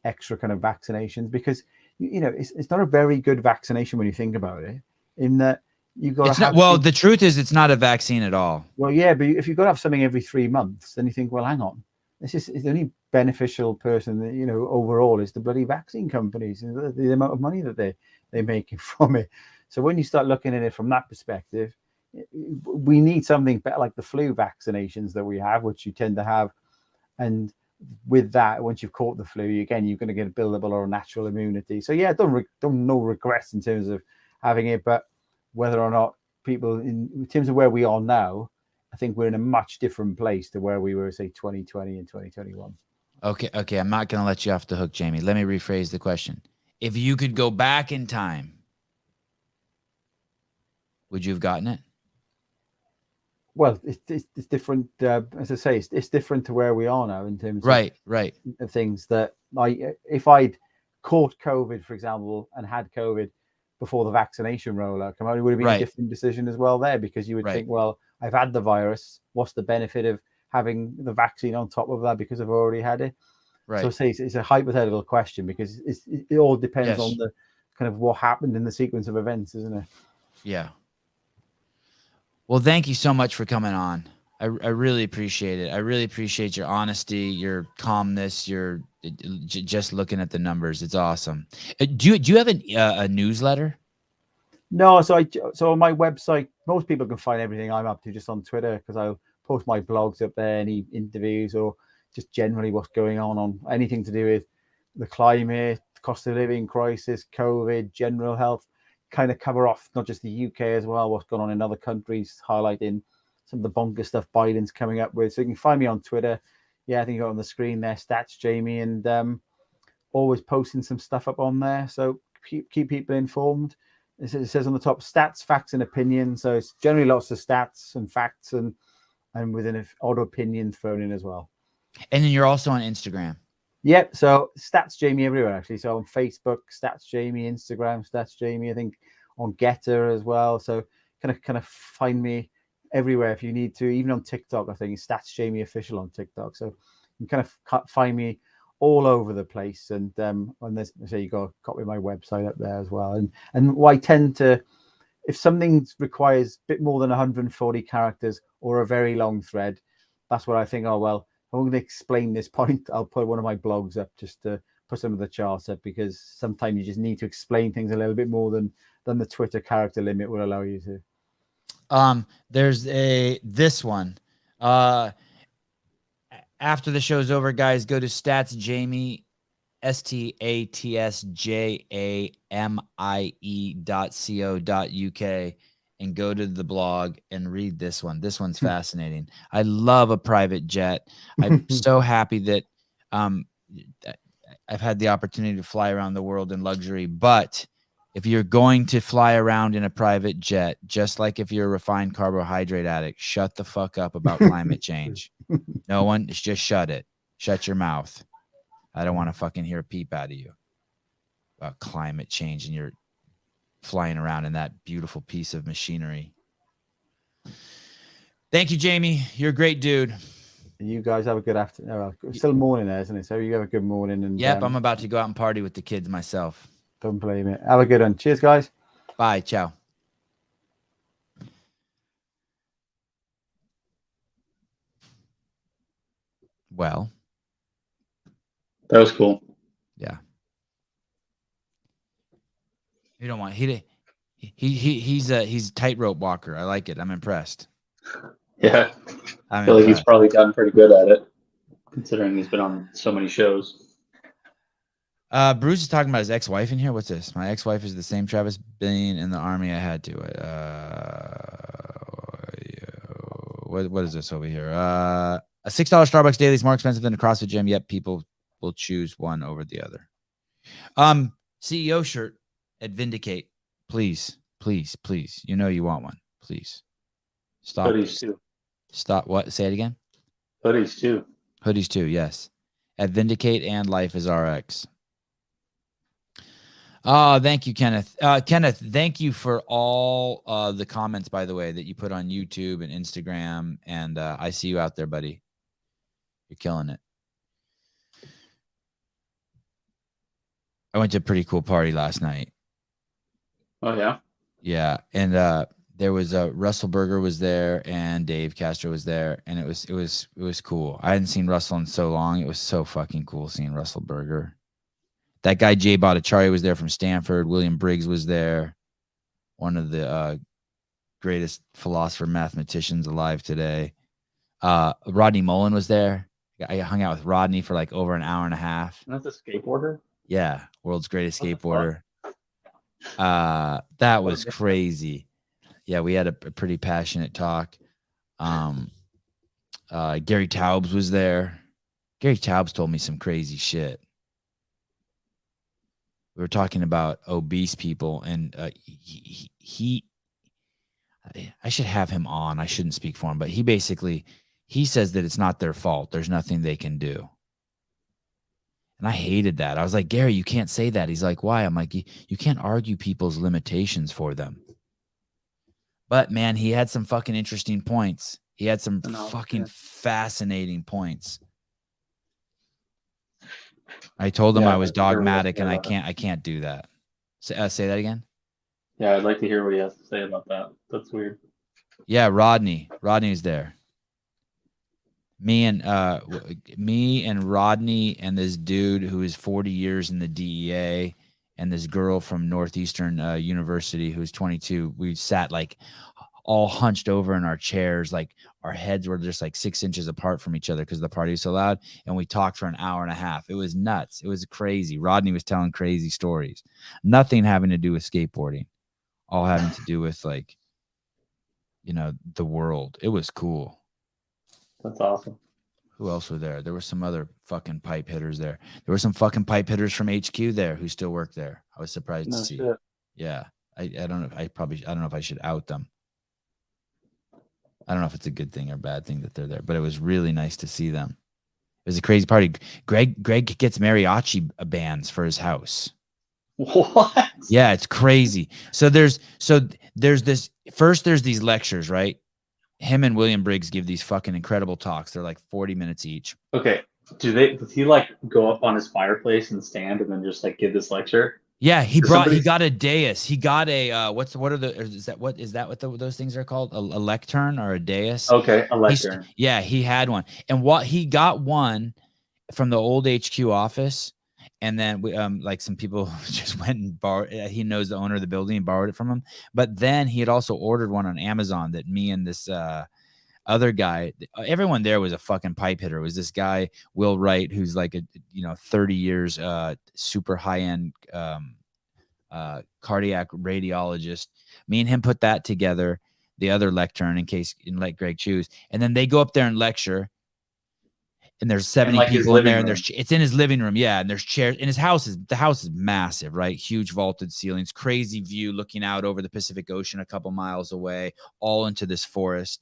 extra kind of vaccinations because, you know, it's not a very good vaccination when you think about it, in that you've got to have. Well, the truth is it's not a vaccine at all. Well, yeah, but if you've got to have something every 3 months, then you think, well, hang on. It's the only beneficial person that, you know, overall is the bloody vaccine companies and the amount of money that they're making from it. So when you start looking at it from that perspective, we need something better like the flu vaccinations that we have, which you tend to have. And with that, once you've caught the flu, you're going to get a buildable or a natural immunity. So yeah, don't no regrets in terms of having it, but whether or not people, in terms of where we are now, I think we're in a much different place to where we were, say, 2020 and 2021. Okay. I'm not going to let you off the hook, Jamie. Let me rephrase the question. If you could go back in time, would you have gotten it? Well, it's different. As I say, it's different to where we are now in terms of things that if I'd caught COVID, for example, and had COVID before the vaccination rollout come out, it would have been a different decision as well there, because you would think, well, I've had the virus. What's the benefit of having the vaccine on top of that because I've already had it? Right. So say it's a hypothetical question because it all depends on the kind of what happened in the sequence of events, isn't it? Yeah. Well, thank you so much for coming on. I really appreciate it. I really appreciate your honesty, your calmness, your just looking at the numbers. It's awesome. Do you have a newsletter? No, so on my website, most people can find everything I'm up to just on Twitter, because I'll post my blogs up there, any interviews or just generally what's going on anything to do with the climate, cost of living crisis, COVID, general health, kind of cover off not just the UK as well, what's going on in other countries, highlighting some of the bonkers stuff Biden's coming up with. So you can find me on Twitter. Yeah, I think you got on the screen there, Stats Jamie, and always posting some stuff up on there. So keep people informed. It says on the top, stats, facts, and opinions. So it's generally lots of stats and facts and with an odd opinion thrown in as well. And then you're also on Instagram. Yep. So Stats Jamie everywhere, actually. So on Facebook, Stats Jamie, Instagram, Stats Jamie, I think on Getter as well. So kind of find me everywhere if you need to. Even on TikTok, I think it's Stats Jamie Official on TikTok. So you kind of find me all over the place. And when there's, say, you got a copy of my website up there as well. And what I tend to, if something requires a bit more than 140 characters or a very long thread, that's what I think, oh, well, I'm going to explain this point, I'll put one of my blogs up just to put some of the charts up, because sometimes you just need to explain things a little bit more than the Twitter character limit will allow you to. There's this one. After the show's over, guys, go to Stats Jamie, StatsJamie.co.uk and go to the blog and read this one. This one's fascinating. I love a private jet. I'm so happy that I've had the opportunity to fly around the world in luxury. But if you're going to fly around in a private jet, just like if you're a refined carbohydrate addict, shut the fuck up about climate change. No one, just shut it. Shut your mouth. I don't want to fucking hear a peep out of you about climate change and you're flying around in that beautiful piece of machinery. Thank you, Jamie. You're a great dude. You guys have a good afternoon. It's still morning there, isn't it? So you have a good morning. And yep, I'm about to go out and party with the kids myself. Don't blame it. Have a good one. Cheers, guys. Bye. Ciao. Well, that was cool. Yeah. You don't want he's a tightrope walker. I like it. I'm impressed. Yeah. I feel like he's probably gotten pretty good at it, considering he's been on so many shows. Bruce is talking about his ex-wife in here. What's this? My ex-wife is the same Travis being in the army. I had to. What is this over here? A $6 Starbucks daily is more expensive than a CrossFit gym. Yet people will choose one over the other. CEO shirt at Vindicate. Please. You know you want one. Please. Stop. Hoodies too. Stop. What? Say it again. Hoodies too. Hoodies too. Yes. At Vindicate and Life is RX. Oh, thank you, Kenneth. Kenneth, thank you for all the comments, by the way, that you put on YouTube and Instagram. And I see you out there, buddy. You're killing it. I went to a pretty cool party last night. Oh, yeah? Yeah. And there was Russell Berger was there and Dave Castro was there. And it was cool. I hadn't seen Russell in so long. It was so fucking cool seeing Russell Berger. That guy, Jay Bhattacharya, was there from Stanford. William Briggs was there. One of the greatest philosopher mathematicians alive today. Rodney Mullen was there. I hung out with Rodney for like over an hour and a half. That's a skateboarder? Yeah. World's greatest skateboarder. That was crazy. Yeah, we had a pretty passionate talk. Gary Taubes was there. Gary Taubes told me some crazy shit. We were talking about obese people, and I should have him on. I shouldn't speak for him, but he says that it's not their fault. There's nothing they can do. And I hated that. I was like, Gary, you can't say that. He's like, why? I'm like, you can't argue people's limitations for them. But man, he had some fucking interesting points. He had some fucking fascinating points. I told him I was dogmatic, and I can't do that. Say that again. Yeah, I'd like to hear what he has to say about that. That's weird. Yeah, Rodney was there. Me and Rodney and this dude who is 40 years in the DEA and this girl from Northeastern University who's 22. We sat like all hunched over in our chairs, like our heads were just like 6 inches apart from each other because the party was so loud. And we talked for an hour and a half. It was nuts. It was crazy. Rodney was telling crazy stories. Nothing having to do with skateboarding. All having to do with like, the world. It was cool. That's awesome. Who else were there? There were some other fucking pipe hitters there. There were some fucking pipe hitters from HQ there who still work there. I was surprised to see. Shit. Yeah. I don't know. I don't know if I should out them. I don't know if it's a good thing or bad thing that they're there, but it was really nice to see them. It was a crazy party. Greg gets mariachi bands for his house. What? Yeah, it's crazy. So there's this first, there's these lectures, right? Him and William Briggs give these fucking incredible talks. They're like 40 minutes each. Okay. Does he like go up on his fireplace and stand and then just like give this lecture? Yeah, he got a dais. He got a is that what those things are called? A lectern or a dais? Okay, a lectern. He had one. And what he got one from the old HQ office, and then we, like some people just went and borrowed. He knows the owner of the building and borrowed it from him. But then he had also ordered one on Amazon that me and this other guy, everyone there was a fucking pipe hitter. It was this guy, Will Wright, who's like 30 years super high-end cardiac radiologist. Me and him put that together, the other lectern, and let Greg choose. And then they go up there and lecture. And there's 70 people in there, and it's in his living room, yeah. And there's chairs. And the house is massive, right? Huge vaulted ceilings, crazy view looking out over the Pacific Ocean a couple miles away, all into this forest.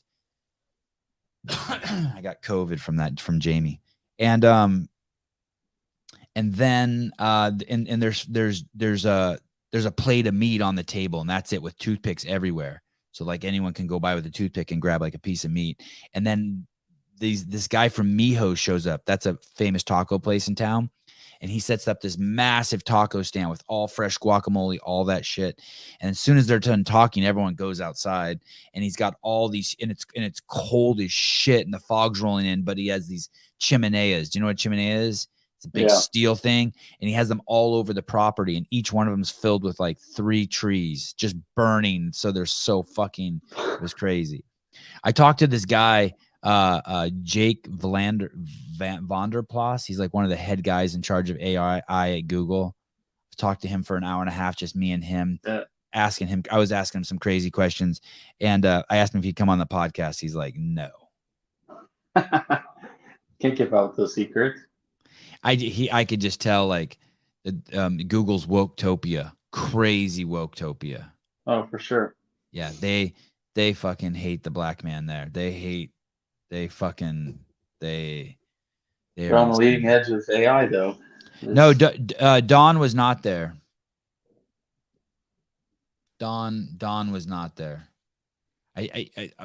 I got COVID from Jamie, and then there's a plate of meat on the table, and that's it, with toothpicks everywhere. So like anyone can go by with a toothpick and grab like a piece of meat. And then this guy from Mijo shows up. That's a famous taco place in town. And he sets up this massive taco stand with all fresh guacamole, all that shit. And as soon as they're done talking, everyone goes outside, and he's got all these, and it's cold as shit, and the fog's rolling in, but he has these chimeneas. Do you know what a chimenea is? It's a big steel thing, and he has them all over the property, and each one of them is filled with like 3 trees just burning. So they're so fucking, it was crazy. I talked to this guy, Jake Vanderplas. He's like one of the head guys in charge of AI at Google. Talked to him for an hour and a half, just me and him, asking him. I was asking him some crazy questions, and I asked him if he'd come on the podcast. He's like, no. Can't give out the secrets. I could just tell, like, Google's Woketopia, crazy Woketopia. Oh, for sure. Yeah, they fucking hate the black man there. They're on the leading edge of AI, though. No, Don was not there. Don was not there.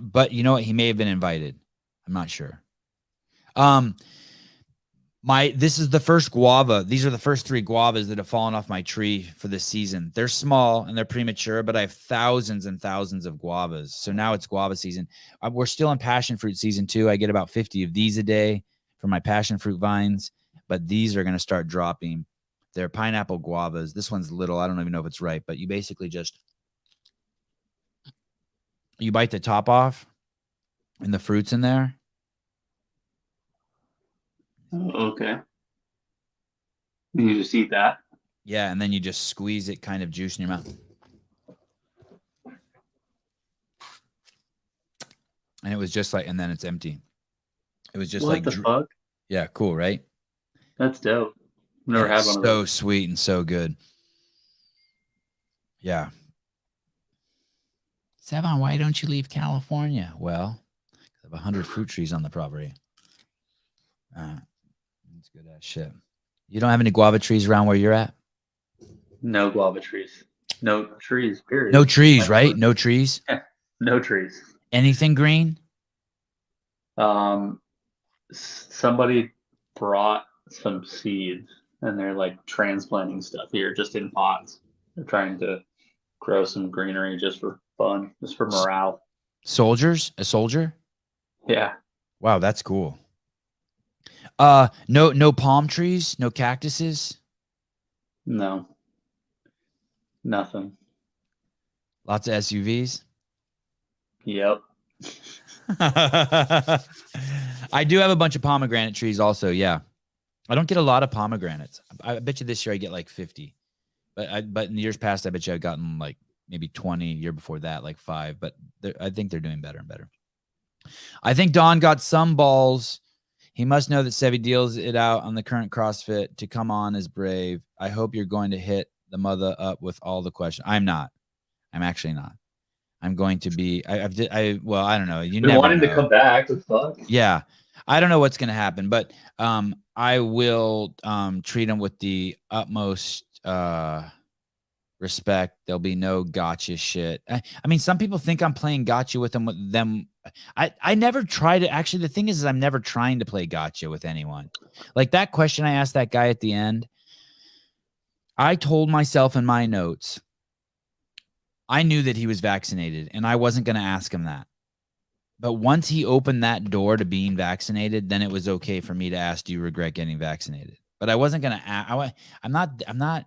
But you know what? He may have been invited. I'm not sure. This is the first guava. These are the first 3 guavas that have fallen off my tree for this season. They're small and they're premature, but I have thousands and thousands of guavas. So now it's guava season. We're still in passion fruit season 2. I get about 50 of these a day from my passion fruit vines, but these are going to start dropping. They're pineapple guavas. This one's little. I don't even know if it's ripe, but you basically you bite the top off and the fruit's in there. Okay. You just eat that? Yeah, and then you just squeeze it, kind of juice in your mouth. And it was just like, and then it's empty. It was just what the fuck? Yeah, cool, right? That's dope. Never had one of those. So sweet and so good. Yeah. Sevan, why don't you leave California? Well, I have 100 fruit trees on the property. That's good ass shit. You don't have any guava trees around where you're at? No guava trees. No trees, period. No trees, right? No trees? No trees. Anything green? Somebody brought some seeds, and they're like transplanting stuff here just in pots. They're trying to grow some greenery just for fun, just for morale. Soldiers? A soldier? Yeah. Wow, that's cool. No palm trees, no cactuses. No. Nothing. Lots of SUVs. Yep. I do have a bunch of pomegranate trees also. Yeah. I don't get a lot of pomegranates. I bet you this year I get like 50, but in the years past, I bet you I've gotten like maybe 20. Year before that, like 5, but I think they're doing better and better. I think Don got some balls. He must know that Sevi deals it out on the current CrossFit. To come on is brave. I hope you're going to hit the mother up with all the questions. I'm not. I'm actually not. I'm going to be. Well, I don't know. You never wanting know. to come back. What the fuck? Yeah, I don't know what's going to happen, but I will treat him with the utmost respect. There'll be no gotcha shit. I mean, some people think I'm playing gotcha with them. I never try to. Actually, the thing is I'm never trying to play gotcha with anyone. Like that question I asked that guy at the end. I told myself in my notes, I knew that he was vaccinated and I wasn't going to ask him that. But once he opened that door to being vaccinated, then it was okay for me to ask, do you regret getting vaccinated? But I wasn't going to ask. I'm not. There's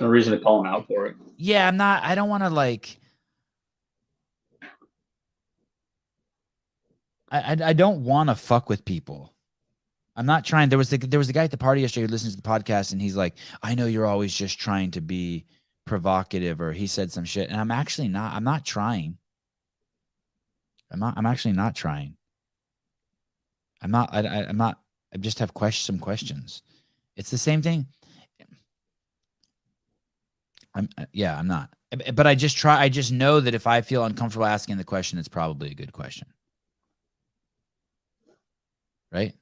no reason to call him out for it. Yeah, I'm not. I don't want to like. I don't want to fuck with people. I'm not trying. There was a guy at the party yesterday who listens to the podcast, and he's like, I know you're always just trying to be provocative, or he said some shit, and I'm actually not. I'm not trying. I'm actually not trying. I'm not. I'm not. I just have some questions. It's the same thing. I'm not. But I just try. I just know that if I feel uncomfortable asking the question, it's probably a good question. Right?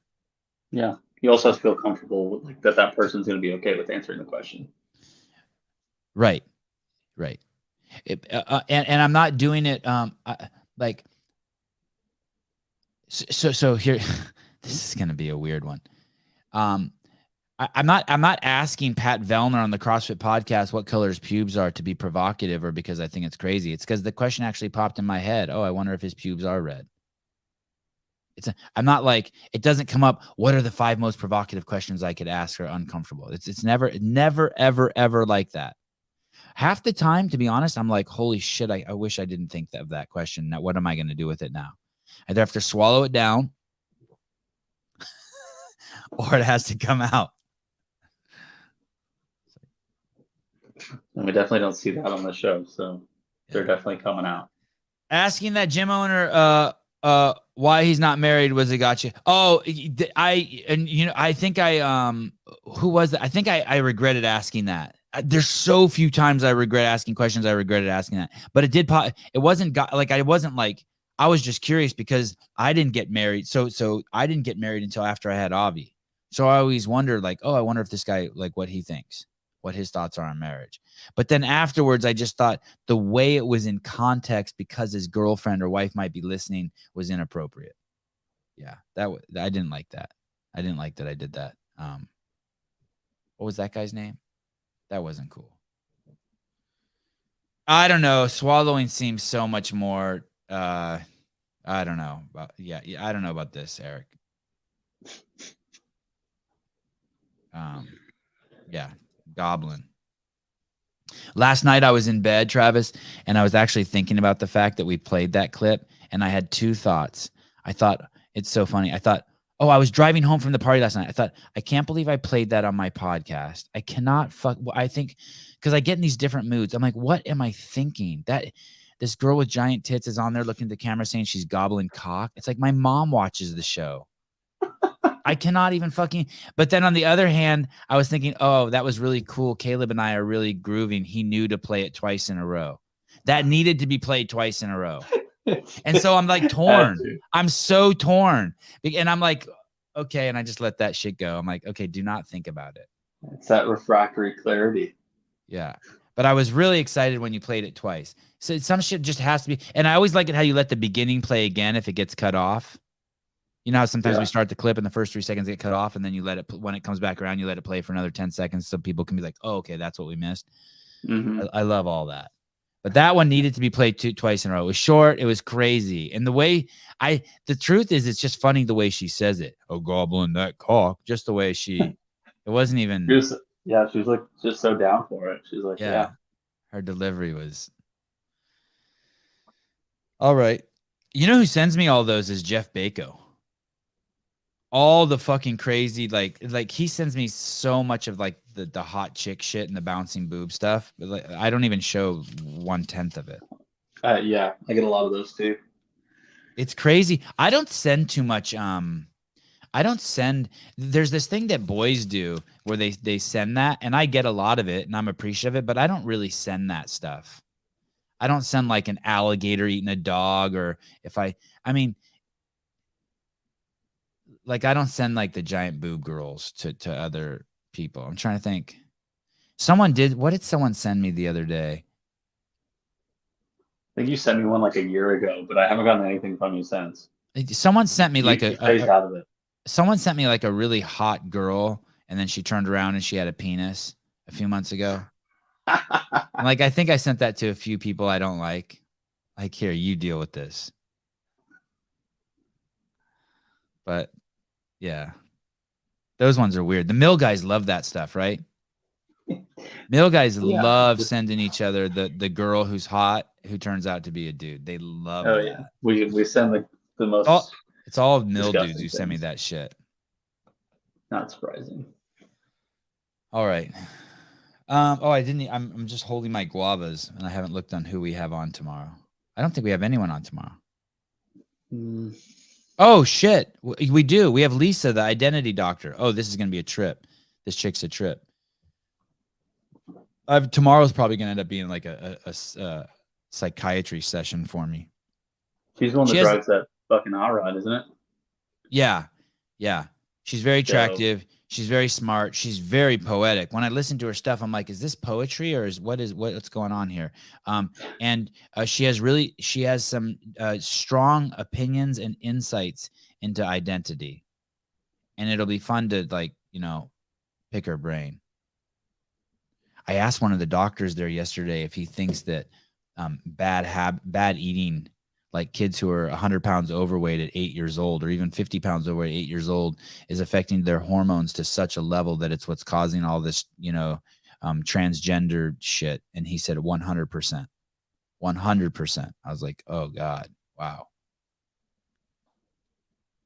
Yeah. You also have to feel comfortable with, like, that person's going to be okay with answering the question. Right. And I'm not doing it like. So here, this is going to be a weird one. I'm not asking Pat Vellner on the CrossFit podcast what color his pubes are to be provocative or because I think it's crazy. It's because the question actually popped in my head. Oh, I wonder if his pubes are red. I'm not like, it doesn't come up. What are the 5 most provocative questions I could ask or uncomfortable? It's never, ever like that. Half the time, to be honest, I'm like, holy shit, I wish I didn't think of that question. Now, what am I going to do with it now? Either have to swallow it down or it has to come out. And we definitely don't see that on the show, so they're definitely coming out. Asking that gym owner why he's not married was a gotcha. Oh, I think who was that? I think I regretted asking that. There's so few times I regret asking questions. I regretted asking that, but it did pop. It wasn't I wasn't like, I was just curious because I didn't get married. So I didn't get married until after I had Avi. So I always wondered, like, oh, I wonder if this guy, like, what he thinks, what his thoughts are on marriage. But then afterwards, I just thought the way it was in context because his girlfriend or wife might be listening was inappropriate. Yeah, I didn't like that. I didn't like that I did that. What was that guy's name? That wasn't cool. I don't know. Swallowing seems so much more. I don't know. Yeah, I don't know about this, Eric. Yeah, goblin. Last night I was in bed, Travis, and I was actually thinking about the fact that we played that clip, and I had 2 thoughts. I thought, it's so funny. I thought, oh, I was driving home from the party last night. I thought, I can't believe I played that on my podcast. I cannot I think, because I get in these different moods. I'm like, what am I thinking? That this girl with giant tits is on there looking at the camera saying she's gobbling cock. It's like my mom watches the show. I cannot even but then on the other hand, I was thinking, oh, that was really cool. Caleb and I are really grooving. He knew to play it twice in a row. That needed to be played twice in a row. And so I'm like torn. I'm so torn. And I'm like, okay. And I just let that shit go. I'm like, okay, do not think about it. It's that refractory clarity. Yeah. But I was really excited when you played it twice. So some shit just has to be. And I always like it how you let the beginning play again if it gets cut off. You know how sometimes we start the clip and the first 3 seconds get cut off, and then you let it, when it comes back around, you let it play for another 10 seconds so people can be like, oh, okay, that's what we missed. Mm-hmm. I love all that. But that one needed to be played twice in a row. It was short. It was crazy. And the way the truth is, it's just funny the way she says it. Oh, goblin, that cock. Just the way it wasn't even. She was like just so down for it. She's like, yeah. Her delivery was. All right. You know who sends me all those is Jeff Bako. All the fucking crazy, like he sends me so much of like the hot chick shit and the bouncing boob stuff. But like, I don't even show 1/10 of it. Yeah, I get a lot of those too. It's crazy. I don't send too much. There's this thing that boys do where they send that, and I get a lot of it, and I'm appreciative of it, but I don't really send that stuff. I don't send like an alligator eating a dog, or like, I don't send like the giant boob girls to other people. I'm trying to think. What did someone send me the other day? I think you sent me one like a year ago, but I haven't gotten anything from you since. Someone sent me Someone sent me like a really hot girl, and then she turned around and she had a penis a few months ago. Like, I think I sent that to a few people I don't like. Like, here, you deal with this. But yeah, those ones are weird. The mill guys love that stuff, right? Mill guys love sending each other the girl who's hot who turns out to be a dude. They love that. Yeah, we send the most. It's all mill dudes who send me that shit. Not surprising. All right. I didn't. I'm just holding my guavas, and I haven't looked on who we have on tomorrow. I don't think we have anyone on tomorrow. Oh shit, we do. We have Lisa, the identity doctor. Oh, this is gonna be a trip. This chick's a trip. Tomorrow's probably gonna end up being like a psychiatry session for me. She's the one that drives that fucking hot rod, isn't it? Yeah. She's very attractive. She's very smart. She's very poetic. When I listen to her stuff, I'm like, is this poetry or what's going on here? And she has some strong opinions and insights into identity, and it'll be fun to pick her brain. I asked one of the doctors there yesterday if he thinks that bad eating, like kids who are 100 pounds overweight at 8 years old, or even 50 pounds overweight at 8 years old, is affecting their hormones to such a level that it's what's causing all this, transgender shit. And he said 100%. 100%. I was like, oh God, wow.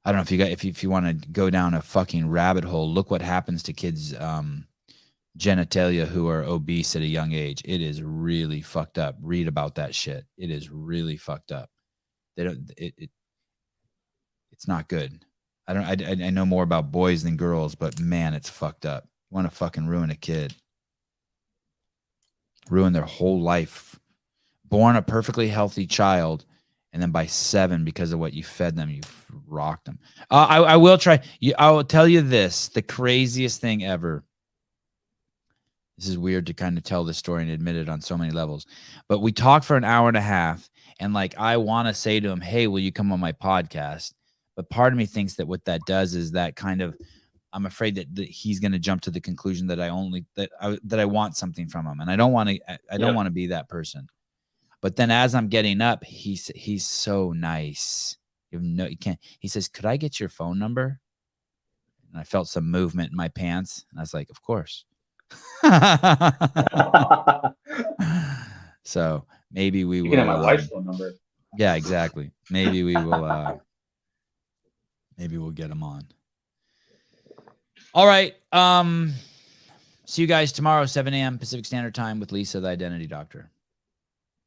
I don't know if you want to go down a fucking rabbit hole. Look what happens to kids' genitalia who are obese at a young age. It is really fucked up. Read about that shit. It is really fucked up. It's not good. I know more about boys than girls, but man, it's fucked up. You want to fucking ruin a kid, ruin their whole life. Born a perfectly healthy child, and then by 7, because of what you fed them, you rocked them. I will try. I will tell you this: the craziest thing ever. This is weird to kind of tell this story and admit it on so many levels, but we talked for an hour and a half. And I want to say to him, hey, will you come on my podcast? But part of me thinks that what that does is that kind of, I'm afraid that he's going to jump to the conclusion that I want something from him. And I don't want to be that person. But then as I'm getting up, he's so nice. You can't. He says, could I get your phone number? And I felt some movement in my pants. And I was like, of course. So maybe we will. You can have my wife's phone number. Yeah, exactly. Maybe we will. Maybe we'll get him on. All right. See you guys tomorrow, 7 a.m. Pacific Standard Time with Lisa, the identity doctor.